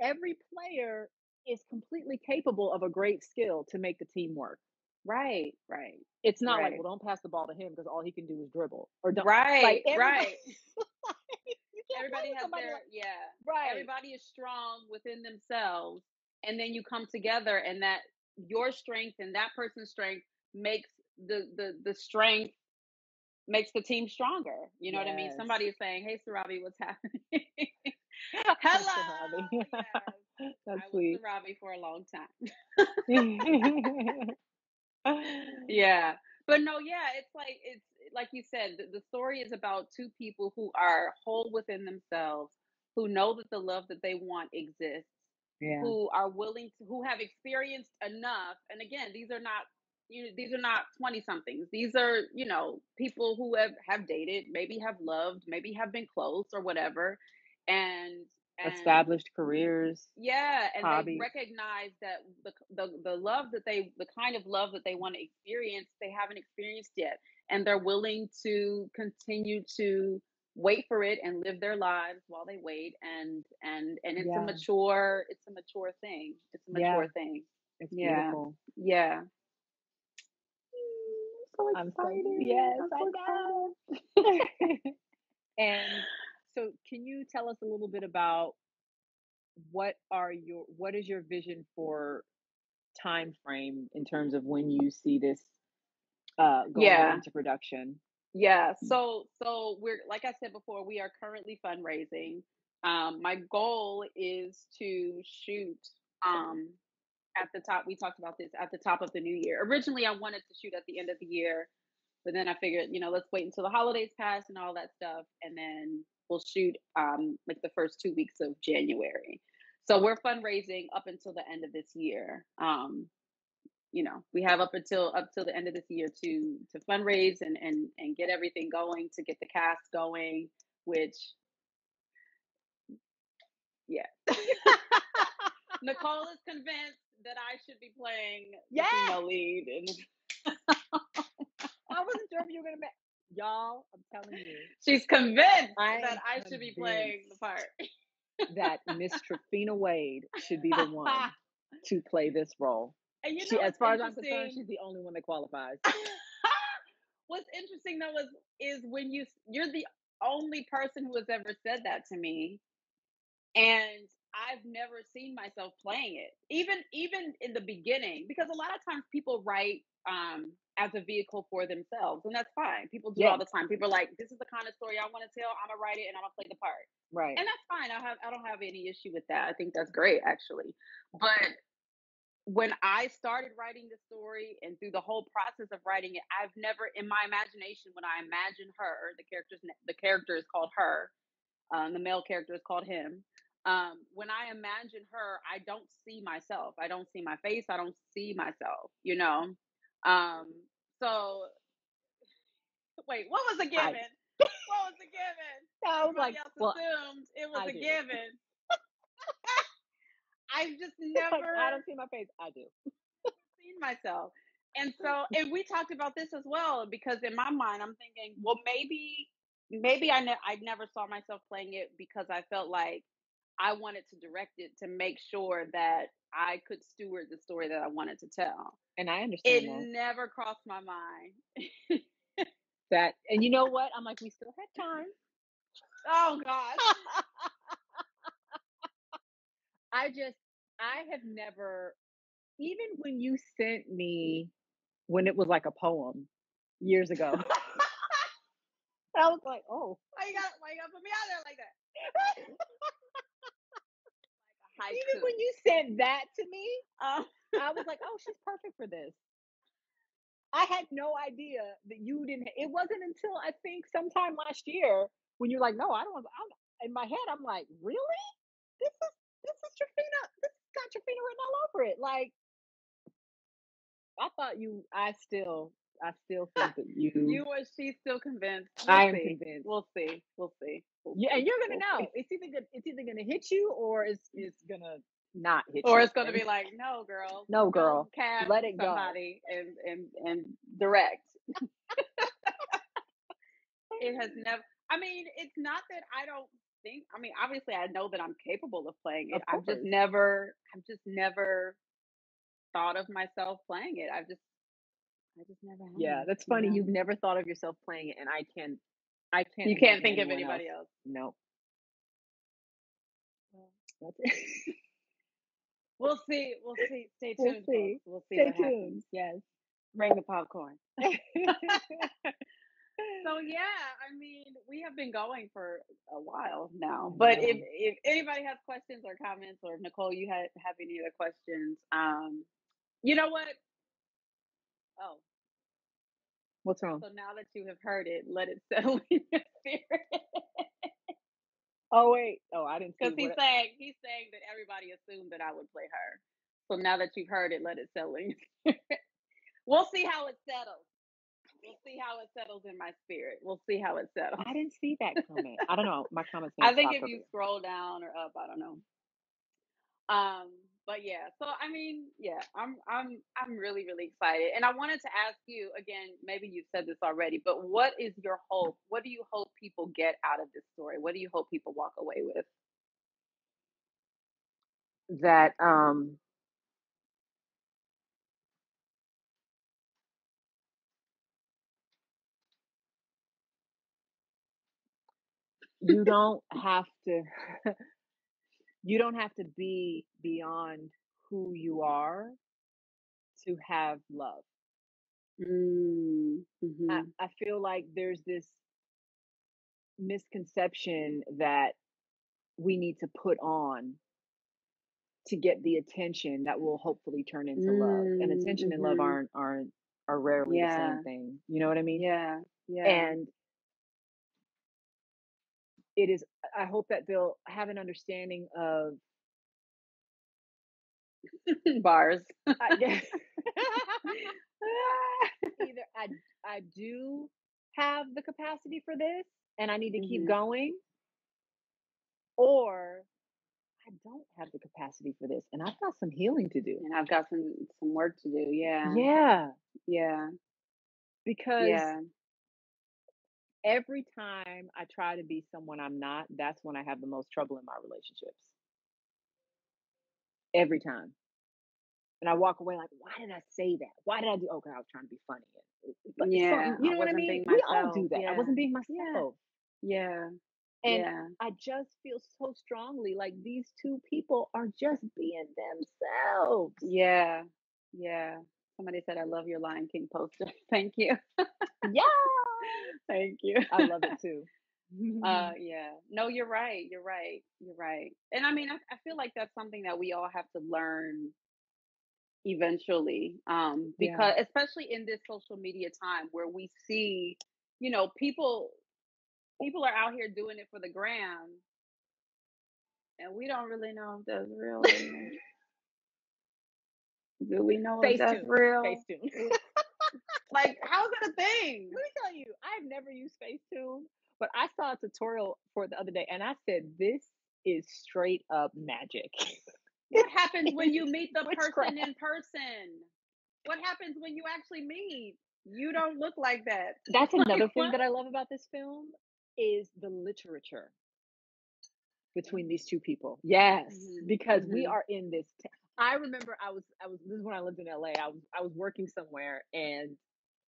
every player is completely capable of a great skill to make the team work. Right. Right. It's not like, Right. well, don't pass the ball to him because all he can do is dribble, or don't, like, Right. everybody. Right. Like, you can't play Everybody with has somebody their, like, yeah. right. Everybody is strong within themselves, and then you come together, and that your strength and that person's strength makes the strength makes the team stronger. You know what I mean? Yes. Somebody is saying, "Hey, Sarabi, what's happening?" That's Hello. Robbie. Yes, That's I was sweet. Sarabi for a long time. Yeah, but no, yeah, it's like you said, the story is about two people who are whole within themselves, who know that the love that they want exists, Yeah. who are willing to, who have experienced enough. And again, these are not 20 somethings. These are, people who have dated, maybe have loved, maybe have been close or whatever. And Established careers, yeah, and they hobbies. recognize that the love that the kind of love that they want to experience, they haven't experienced yet, and they're willing to continue to wait for it and live their lives while they wait. And Yeah. it's a mature thing. It's a Yeah. mature thing. It's Yeah. beautiful. Yeah. So I'm so, excited. yes, I'm I so know. excited. And so can you tell us a little bit about what is your vision for time frame in terms of when you see this going Yeah. into production? Yeah, so we're, like I said before, we are currently fundraising. My goal is to shoot um at the top. We talked about this at the top of the new year. Originally, I wanted to shoot at the end of the year, but then I figured, let's wait until the holidays pass and all that stuff, and then we'll shoot like the first 2 weeks of January. So we're fundraising up until the end of this year. We have up till the end of this year to fundraise and get everything going, to get the cast going, which, yeah. Nicole is convinced that I should be playing the female lead, and I wasn't sure if you were gonna y'all. I'm telling you, she's convinced that I should be playing the part. That Miss Trafina Wade should be the one to play this role. And as far as I'm concerned, she's the only one that qualifies. What's interesting though is when you're the only person who has ever said that to me, and I've never seen myself playing it, even in the beginning, because a lot of times people write as a vehicle for themselves, and that's fine. People do all the time. People are like, this is the kind of story I want to tell. I'm gonna write it and I'm gonna play the part. Right. And that's fine. I don't have any issue with that. I think that's great, actually. But when I started writing the story and through the whole process of writing it, I've never, in my imagination, when I imagine her, the character is called her, the male character is called him. When I imagine her, I don't see myself. I don't see my face. I don't see myself, So wait, what was a given? What was a given? I was like, assumed it was a given. I've just never. I don't see my face. I do. Seen myself. And so, and we talked about this as well, because in my mind, I'm thinking, well, maybe I never saw myself playing it because I felt like I wanted to direct it to make sure that I could steward the story that I wanted to tell. And I understand it never crossed my mind. That, and you know what? I'm like, we still had time. Oh gosh. I have never, even when you sent me, when it was like a poem years ago, I was like, oh. Why you gotta put me out there like that? Even when you sent that to me, I was like, oh, she's perfect for this. I had no idea that you didn't. It wasn't until I think sometime last year when you're like, no, I don't. In my head, I'm like, really? This is Trafina. This has got Trafina written all over it. Like, I thought you. I still think that you. She's still convinced. I am convinced. We'll see. Yeah, and you're gonna know. It's either gonna hit you or it's gonna not hit you. Or it's gonna be like, no, girl. No, girl. Cast let it somebody go. And direct. It has never. I mean, it's not that I don't think. I mean, obviously, I know that I'm capable of playing it. I've just never thought of myself playing it. I just never have. Yeah, that's funny. You've never thought of yourself playing it, and I can't. You can't think of anybody else. No. That's it. We'll see. Stay tuned. We'll see. Stay tuned. Yes. Bring the popcorn. So yeah, I mean, we have been going for a while now. But if anybody has questions or comments, or if Nicole, you have any other questions, you know what? Oh. What's wrong? So now that you have heard it, let it settle in your spirit. Oh wait. Oh, I didn't see. Because he's saying that everybody assumed that I would play her. So now that you've heard it, let it settle in your spirit. We'll see how it settles. We'll see how it settles in my spirit. We'll see how it settles. I didn't see that comment. I don't know. My comments. I think if you scroll down or up, I don't know. But yeah, so I mean, yeah, I'm really, really excited. And I wanted to ask you again, maybe you've said this already, but what is your hope? What do you hope people get out of this story? What do you hope people walk away with? That you don't have to be beyond who you are to have love. Mm-hmm. I feel like there's this misconception that we need to put on to get the attention that will hopefully turn into love. And attention and love Mhm. are rarely the same Yeah. thing. You know what I mean? Yeah. Yeah. And it is I hope that they'll have an understanding of Bars. I guess either I do have the capacity for this and I need to keep Mhm. going, or I don't have the capacity for this and I've got some healing to do. And I've got some work to do. Yeah. Yeah, Yeah. because Yeah. every time I try to be someone I'm not, that's when I have the most trouble in my relationships. Every time. And I walk away like, why did I say that? Why did I do? Okay, I was trying to be funny. But it's Yeah. something, you I know what I wasn't mean? being We all myself. do that. I Yeah. wasn't being Yeah. myself. Yeah. And Yeah. I just feel so strongly like these two people are just being themselves. Yeah. Yeah. Somebody said I love your Lion King poster. Thank you. Yeah. Thank you. I love it too. Yeah. No, you're right. You're right. You're right. And I mean, I feel like that's something that we all have to learn eventually. Yeah. Because especially in this social media time where we see, people are out here doing it for the gram, and we don't really know if that's real or not. Do we know if that's Facetune. real? Facetune. Like, how's it a thing? Let me tell you, I've never used Facetune, but I saw a tutorial for it the other day and I said, this is straight up magic. What happens when you meet the person Witchcraft. in person? What happens when you actually meet? You don't look like that. That's Like another thing what? that I love about this film is the literature between these two people. Yes, Mhm. because we Mhm. are in this. I remember I was this is when I lived in LA. I was working somewhere and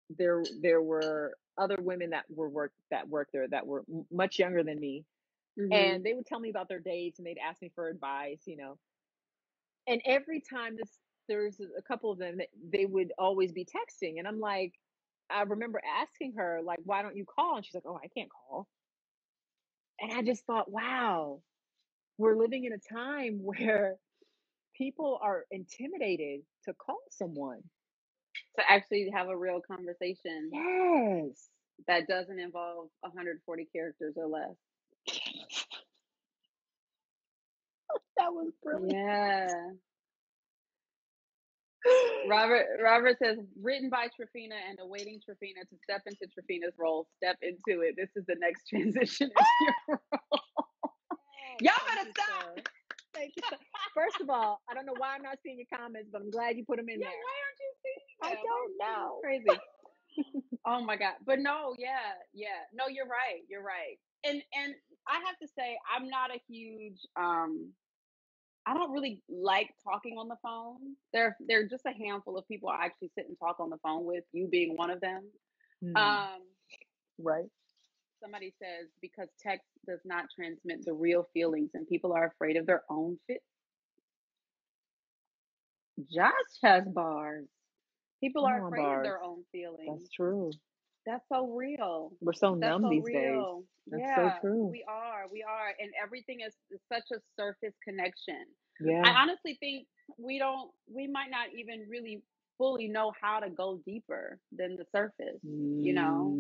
there were other women that worked there that were much younger than me, and Mhm. they would tell me about their dates and they'd ask me for advice, And every time there's a couple of them that they would always be texting, and I'm like, I remember asking her like, "Why don't you call?" And she's like, "Oh, I can't call." And I just thought, wow, we're living in a time where people are intimidated to call someone. To actually have a real conversation Yes. that doesn't involve 140 characters or less. That was brilliant. Yeah. Robert says, written by Trifina and awaiting Trifina to step into Trifina's role. Step into it. This is the next transition in your role. Oh, Y'all thank better you, stop. sir. Thank you, sir. First of all, I don't know why I'm not seeing your comments, but I'm glad you put them in Yeah, there. why aren't you I seeing them? don't This is know. crazy. Oh my God. But no, yeah, yeah. No, you're right. You're right. And I have to say, I'm not a huge I don't really like talking on the phone. There are just a handful of people I actually sit and talk on the phone with, you being one of them. Hmm. Um, Right. Somebody says because text does not transmit the real feelings and people are afraid of their own fit. Josh has bars. People Come are on, afraid of bars. their own That's feelings. true. That's so real. We're so That's numb so these days. real. That's so Yeah, true. we are. We are. And everything is such a surface connection. I Yeah. honestly think we might not even really fully know how to go deeper than the surface, you know?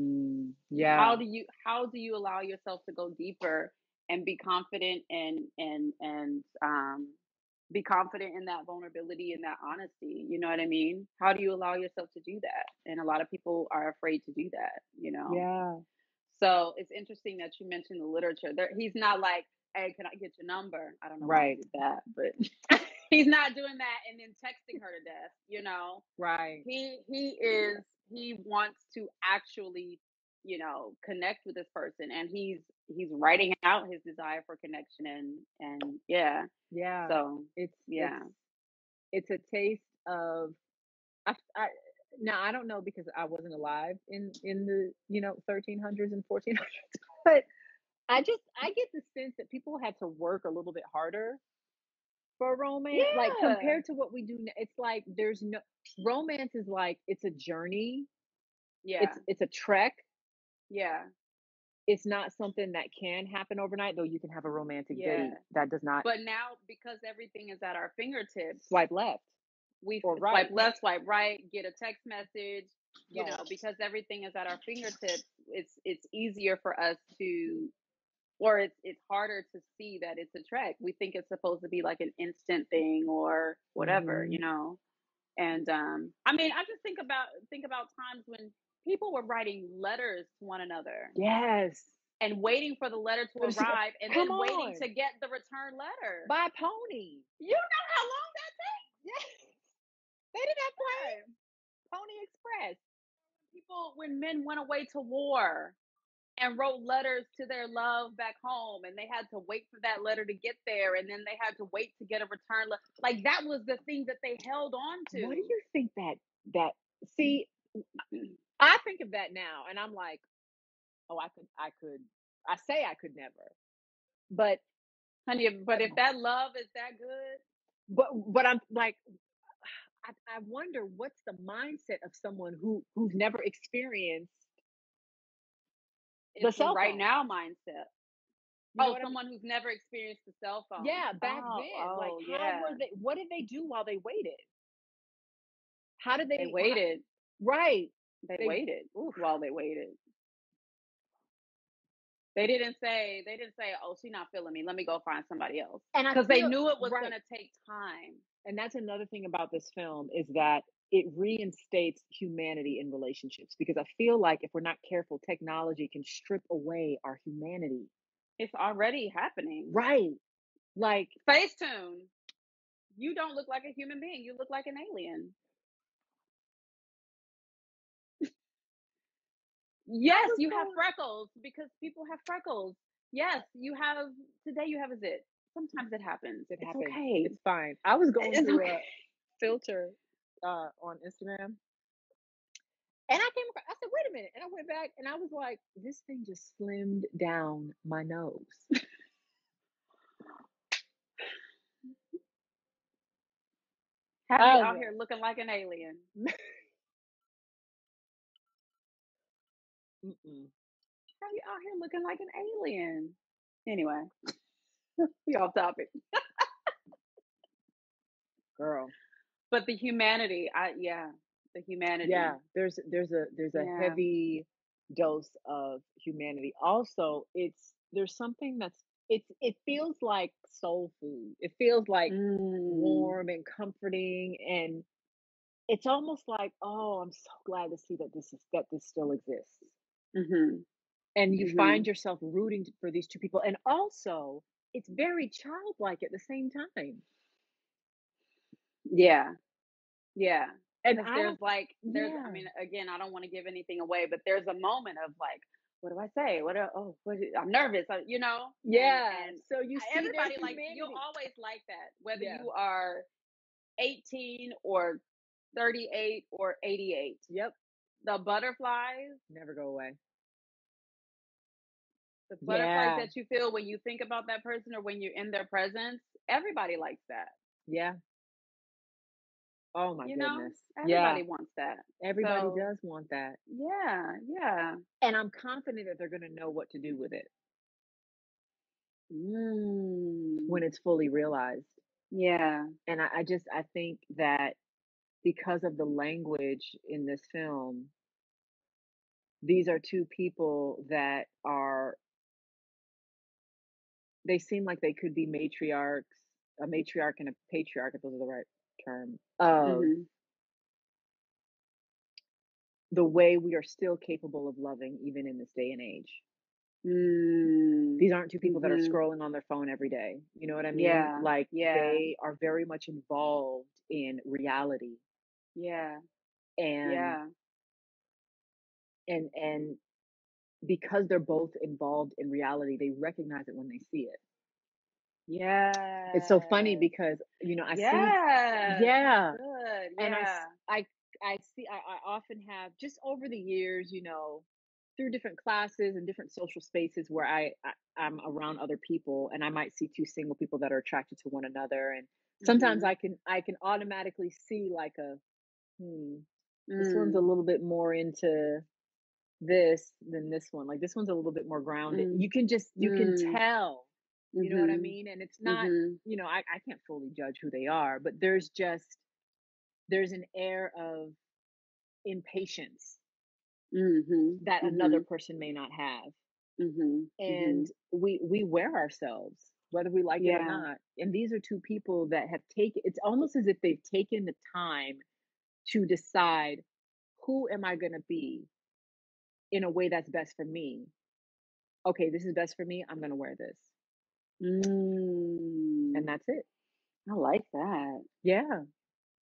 Yeah. How do you allow yourself to go deeper and be confident and be confident in that vulnerability and that honesty, you know what I mean? How do you allow yourself to do that? And a lot of people are afraid to do that. Yeah. So it's interesting that you mentioned the literature. He's not like, hey, can I get your number? I don't know why he Right. did that, but he's not doing that and then texting her to death. Right. He wants to actually, connect with this person, and he's writing out his desire for connection, and yeah. Yeah. So It's it's yeah. it's a taste of I now I don't know because I wasn't alive in the 1300s and 1400s, but I get the sense that people had to work a little bit harder for romance, like Yeah. compared to what we do. It's like there's no romance is like it's a journey, Yeah. it's a trek, Yeah. it's not something that can happen overnight, though you can have a romantic Yeah. date that does not But now, because everything is at our fingertips, swipe left we or swipe right. left, swipe right, get a text message, Right. because everything is at our fingertips, it's easier for us to, or it's harder to see that it's a track. We think it's supposed to be like an instant thing or whatever. Mhm. And I mean, I just think about times when people were writing letters to one another Yes. and waiting for the letter to arrive and Come then waiting on. to get the return letter. By pony. You know how long that Yes. They didn't have plane. takes? Pony Express. When men went away to war and wrote letters to their love back home, and they had to wait for that letter to get there, and then they had to wait to get a return letter, like that was the thing that they held on What do to. you think that see, I think of that now and I'm like, "Oh, I say I could never." But Honey, but if that love is that good, but I'm like, I wonder what's the mindset of someone who's never experienced the it's the cell right phone. now mindset. You know Oh, what I mean? someone who's never experienced the cell phone. Yeah, back Oh, then, like oh how were yeah. they? What did they do while they waited? How did They they? waited. Right? They They. waited Oof. while they waited. They didn't say, "Oh, she's not feeling me. Let me go find somebody else." And I Because they feel knew it was right. gonna take time. And that's another thing about this film is that it reinstates humanity in relationships because I feel like if we're not careful, technology can strip away our humanity. It's already happening. Right. Like, Facetune. You don't look like a human being. You look like an alien. Yes, what's you have going freckles because people have freckles. Yes, you have today you have a zit. Sometimes it happens. it It's happens? okay. It's fine. I was going It's through okay. a filter on Instagram and I came across, I said, wait a minute. And I went back and I was like, this thing just slimmed down my nose. Have you I was out here looking like an alien? like, mm-mm. Have you out here looking like an alien? Anyway, we off topic. Girl. But the humanity, the humanity. Yeah, there's a Yeah. heavy dose of humanity. Also, there's something it feels like soul food. It feels like Mm. warm and comforting and it's almost like, oh, I'm so glad to see that this still exists. Mhm. And you find Mhm. yourself rooting for these two people. And also, it's very childlike at the same time. Yeah. Yeah. And Because I don't I yeah. mean, again, I don't want to give anything away, but there's a moment of like, what do I say? I'm nervous, Yeah. and So you see their everybody, like, you'll humanity. always like that, whether Yeah. you are 18 or 38 or 88. Yep. The butterflies, Never go away. the butterflies Yeah. that you feel when you think about that person or when you're in their presence, everybody likes that. Yeah. Oh my goodness. Yeah. Everybody wants that. Everybody So, does want that. yeah, yeah. And I'm confident that they're going to know what to do with it when Mm. it's fully realized. Yeah. And I think that because of the language in this film, these are two people that they seem like they could be matriarchs, a matriarch and a patriarch, if those are the right term, of Mhm. the way we are still capable of loving even in this day and age. Mm. These aren't two people that are Mhm. scrolling on their phone every day. You know what I mean? Yeah. Like Yeah. they are very much involved in reality Yeah. and Yeah. and because they're both involved in reality, they recognize it when they see it. It's so funny Yes. because, I see Yes. That's yeah, good. and Yeah. I see I often have just over the years, through different classes and different social spaces where I'm around other people and I might see two single people that are attracted to one another and sometimes Mhm. I can automatically see like a hmm, this one's a Mm. little bit more into this than this one. Like, this one's a little bit more grounded. Mm, You can mm, tell, you know what I mhm, mean? And it's not, mhm, I can't fully judge who they are, but there's an air of impatience mhm, that another mhm, person may not have. mhm, And mhm. we wear ourselves whether we like it or Yeah. not. And these are two people that have taken, it's almost as if they've taken the time to decide, who am I going to be in a way that's best for me. Okay, this is best for me, I'm going to wear this. And Mm. that's it. I like that. Yeah.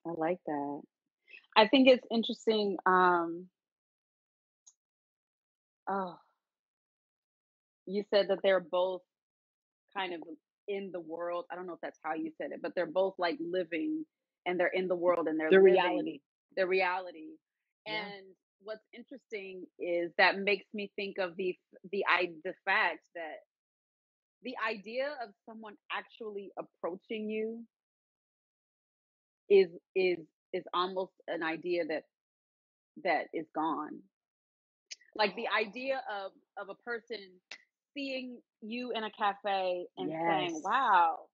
I like that. I think it's interesting. Oh, you said that they're both kind of in the world. I don't know if that's how you said it, but they're both like living and they're in the world and they're The living reality. the reality. Yeah. And what's interesting is that makes me think of the fact that the idea of someone actually approaching you is is is almost an idea that is gone. Like the idea of a person seeing you in a cafe and saying, Yes. "Wow,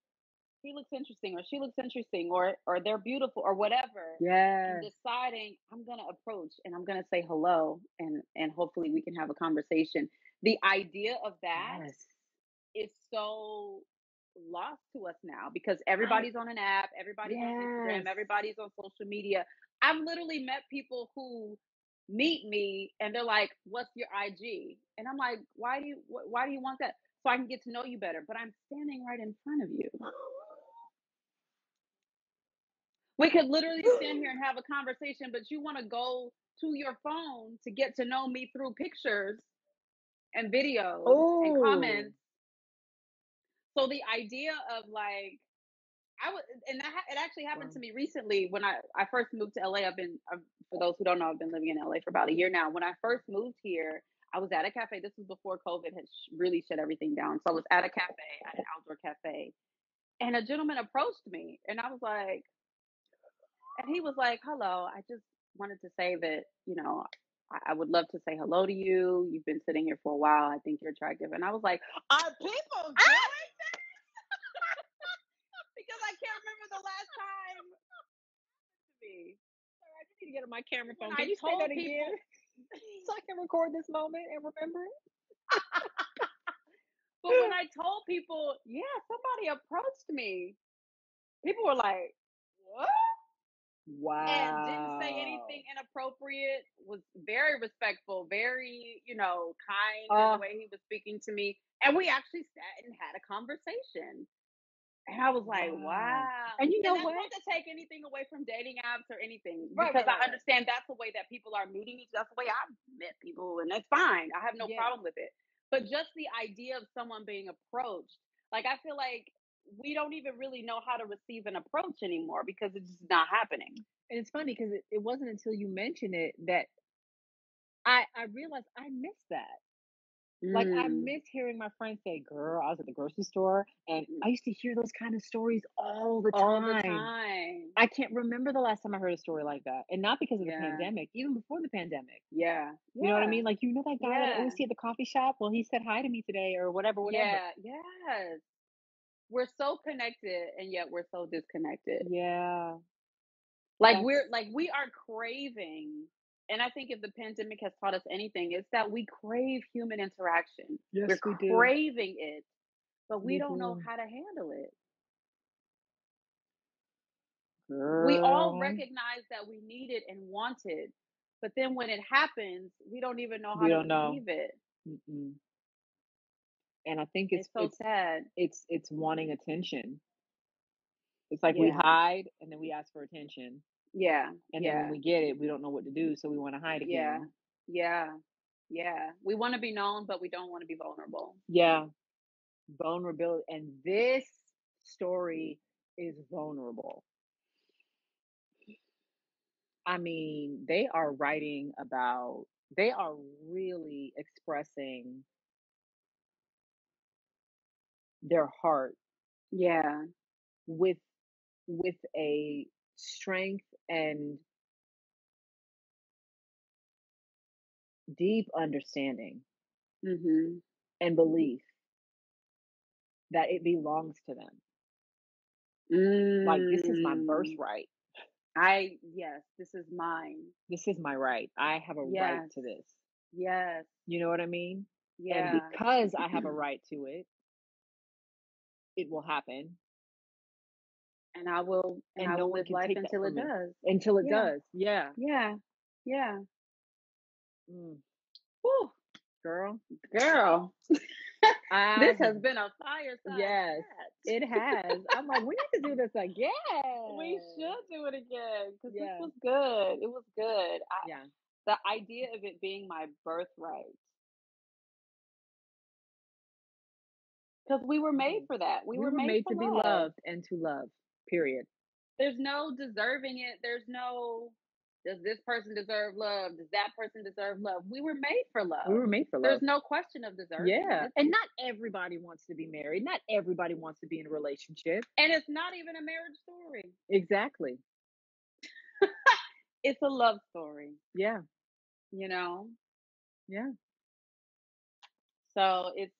he looks interesting," or "She looks interesting," or "They're beautiful," or whatever, and Yes. deciding, "I'm gonna approach and I'm gonna say hello, and hopefully we can have a conversation." The idea of that Yes. is so lost to us now because I everybody's on an app, everybody's on Instagram, yes. everybody's on social media. I've literally met people who meet me and they're like, "What's your IG?" And I'm like, why do you want that?" "So I can get to know you better." But I'm standing right in front of you. We could literally stand here and have a conversation, but you want to go to your phone to get to know me through pictures and videos and Oh. comments. So the idea of like I was, and it actually happened to Wow. me recently when I first moved to LA. For those who don't know, I've been living in LA for about a year now. When I first moved here, I was at a cafe. This was before COVID had really shut everything down. So I was at a cafe, at an outdoor cafe, and a gentleman approached me, and I was like, and he was like, "Hello, I just wanted to say that I would love to say hello to you. You've been sitting here for a while. I think you're attractive." And I was like, "Are people doing because I can't remember the last time to me Sorry, I just need to get on my camera when phone. Can I you say that told again people." so I can record this moment and remember it? But when I told people, yeah, somebody approached me, people were like, "What?" And didn't say anything Wow. inappropriate, was very respectful, very, kind in the Oh, way he was speaking to me. And we actually sat and had a conversation. And I was like, wow. wow. And you And know that's what? not to take anything away from dating apps or anything, Right, because right, right, I right. understand that's the way that people are meeting each other. That's the way I've met people, and that's fine. I have no Yeah. problem with it. But just the idea of someone being approached, like I feel like we don't even really know how to receive an approach anymore because it's just not happening. And it's funny because it wasn't until you mentioned it that I realized I missed that. Like, I Mm. miss hearing my friends say, "Girl, I was at the grocery store," and I used to hear those kind of stories all the All the time. time. I can't remember the last time I heard a story like that, and not because of the Yeah. pandemic, even before the pandemic. Yeah. You know what I Yeah. mean? Like, that guy that I always Yeah. see at the coffee shop? Well, he said hi to me today or whatever, whatever. Yeah. Yes. We're so connected and yet we're so disconnected. Yeah, Like that's we are craving, and I think if the pandemic has taught us anything, it's that we crave human interaction. We're yes, we do. craving it, but we We don't know do. how to handle it. We all Girl, recognize that we need it and want it, but then when it happens, we don't even know how we to don't know. receive it. Mm-mm. And I think it's It's so it's sad. it's it's wanting attention. It's like we Yeah. hide and then we ask for attention. Yeah. And then when Yeah. we get it, we don't know what to do, so we wanna hide Yeah. again. Yeah. Yeah. We want to be known, but we don't want to be vulnerable. Yeah, vulnerability, and this story is vulnerable. I mean, they are really expressing their heart Yeah. with a strength and deep understanding Mhm. and belief that it belongs to them. Like, this is my Mm. birthright. Yes, this is mine. This is my right. I have a right Yes. to this. Yes. You know what I mean? And Yeah. because I have a right to it, it will happen, And and I no will one live can life take that until from it me does. until it Yeah. does. Yeah. Yeah. Yeah. Mm, Whew, girl, girl. I This have has been a fireside yes, chat. it has. I'm like, we need to do this We again. should do it again because this Yeah. was good. It was good. Yeah. The idea of it being my birthright, because we were made Yes. for that. We We were were made made for to be love. loved and to love. Period. There's no deserving it. There's no, does this person deserve love? Does that person deserve love? We were made for We love. were made for There's love. no question of deserving Yeah. it. And not everybody wants to be married. Not everybody wants to be in a relationship. And it's not even a marriage story. Exactly. It's a love story, Yeah. you know? Yeah. So it's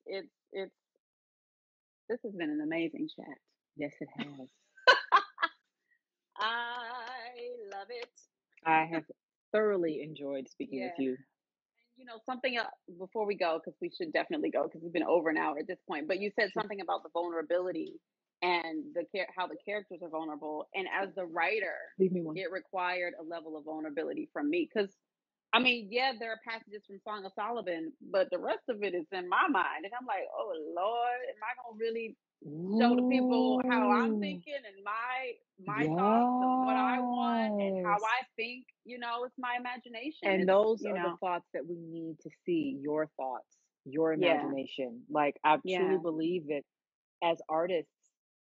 this has been an amazing chat. Yes, it has. I love it. I have thoroughly enjoyed speaking with Yeah. you. Something else before we go, because we should definitely go because it's been over an hour at this point. But you said Sure. something about the vulnerability and how the characters are vulnerable. And as the writer, Leave me one. it required a level of vulnerability from me because, I mean, yeah, there are passages from Song of Solomon, but the rest of it is in my mind, and I'm like, oh Lord, am I gonna really show the people how I'm Ooh. thinking and my thoughts of what I want and how Yes. I think? It's my imagination. And It's those are the thoughts that we need to see, your thoughts, your yeah, imagination. Like, I truly yeah, believe that as artists,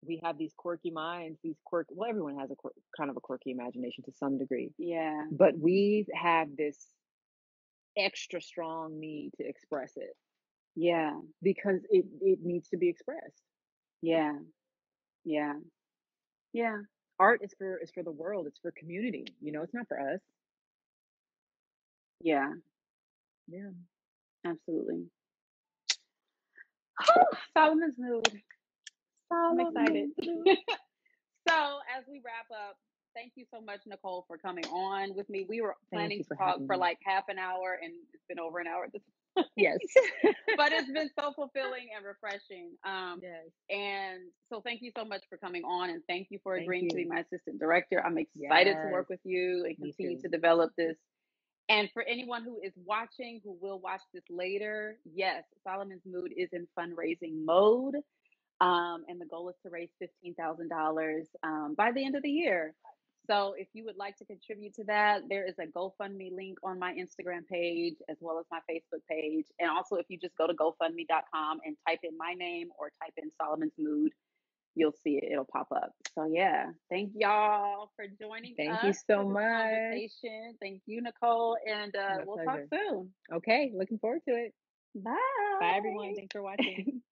we have these quirky minds, well, everyone has kind of a quirky imagination to some degree, yeah, but we have this extra strong need to express it yeah, because it needs to be expressed. yeah, yeah, yeah, Art is for the world, it's for community, it's not for us. yeah, Yeah. absolutely. Solomon's mood. I'm excited. Solomon Blue. So, as we wrap up, thank you so much, Nicole, for coming on with me. We were Thank planning you to for talk having for me. like half an hour, and it's been over an hour at this point. Yes. But it's been so fulfilling and refreshing. Yes. And so, thank you so much for coming on, and thank you for Thank agreeing to be you. my assistant director. I'm excited to Yes. work with you and Me continue too. to develop this. And for anyone who is watching, who will watch this later, yes, Solomon's Mood is in fundraising mode. And the goal is to raise $15,000 by the end of the year. So if you would like to contribute to that, there is a GoFundMe link on my Instagram page as well as my Facebook page. And also, if you just go to GoFundMe.com and type in my name or type in Solomon's Mood, you'll see it. It'll pop up. So yeah, thank y'all for joining Thank you us so for this much. conversation. Thank you, Nicole, and My we'll talk pleasure. soon. Okay, looking forward to it. Bye, everyone. Bye. Thanks for watching.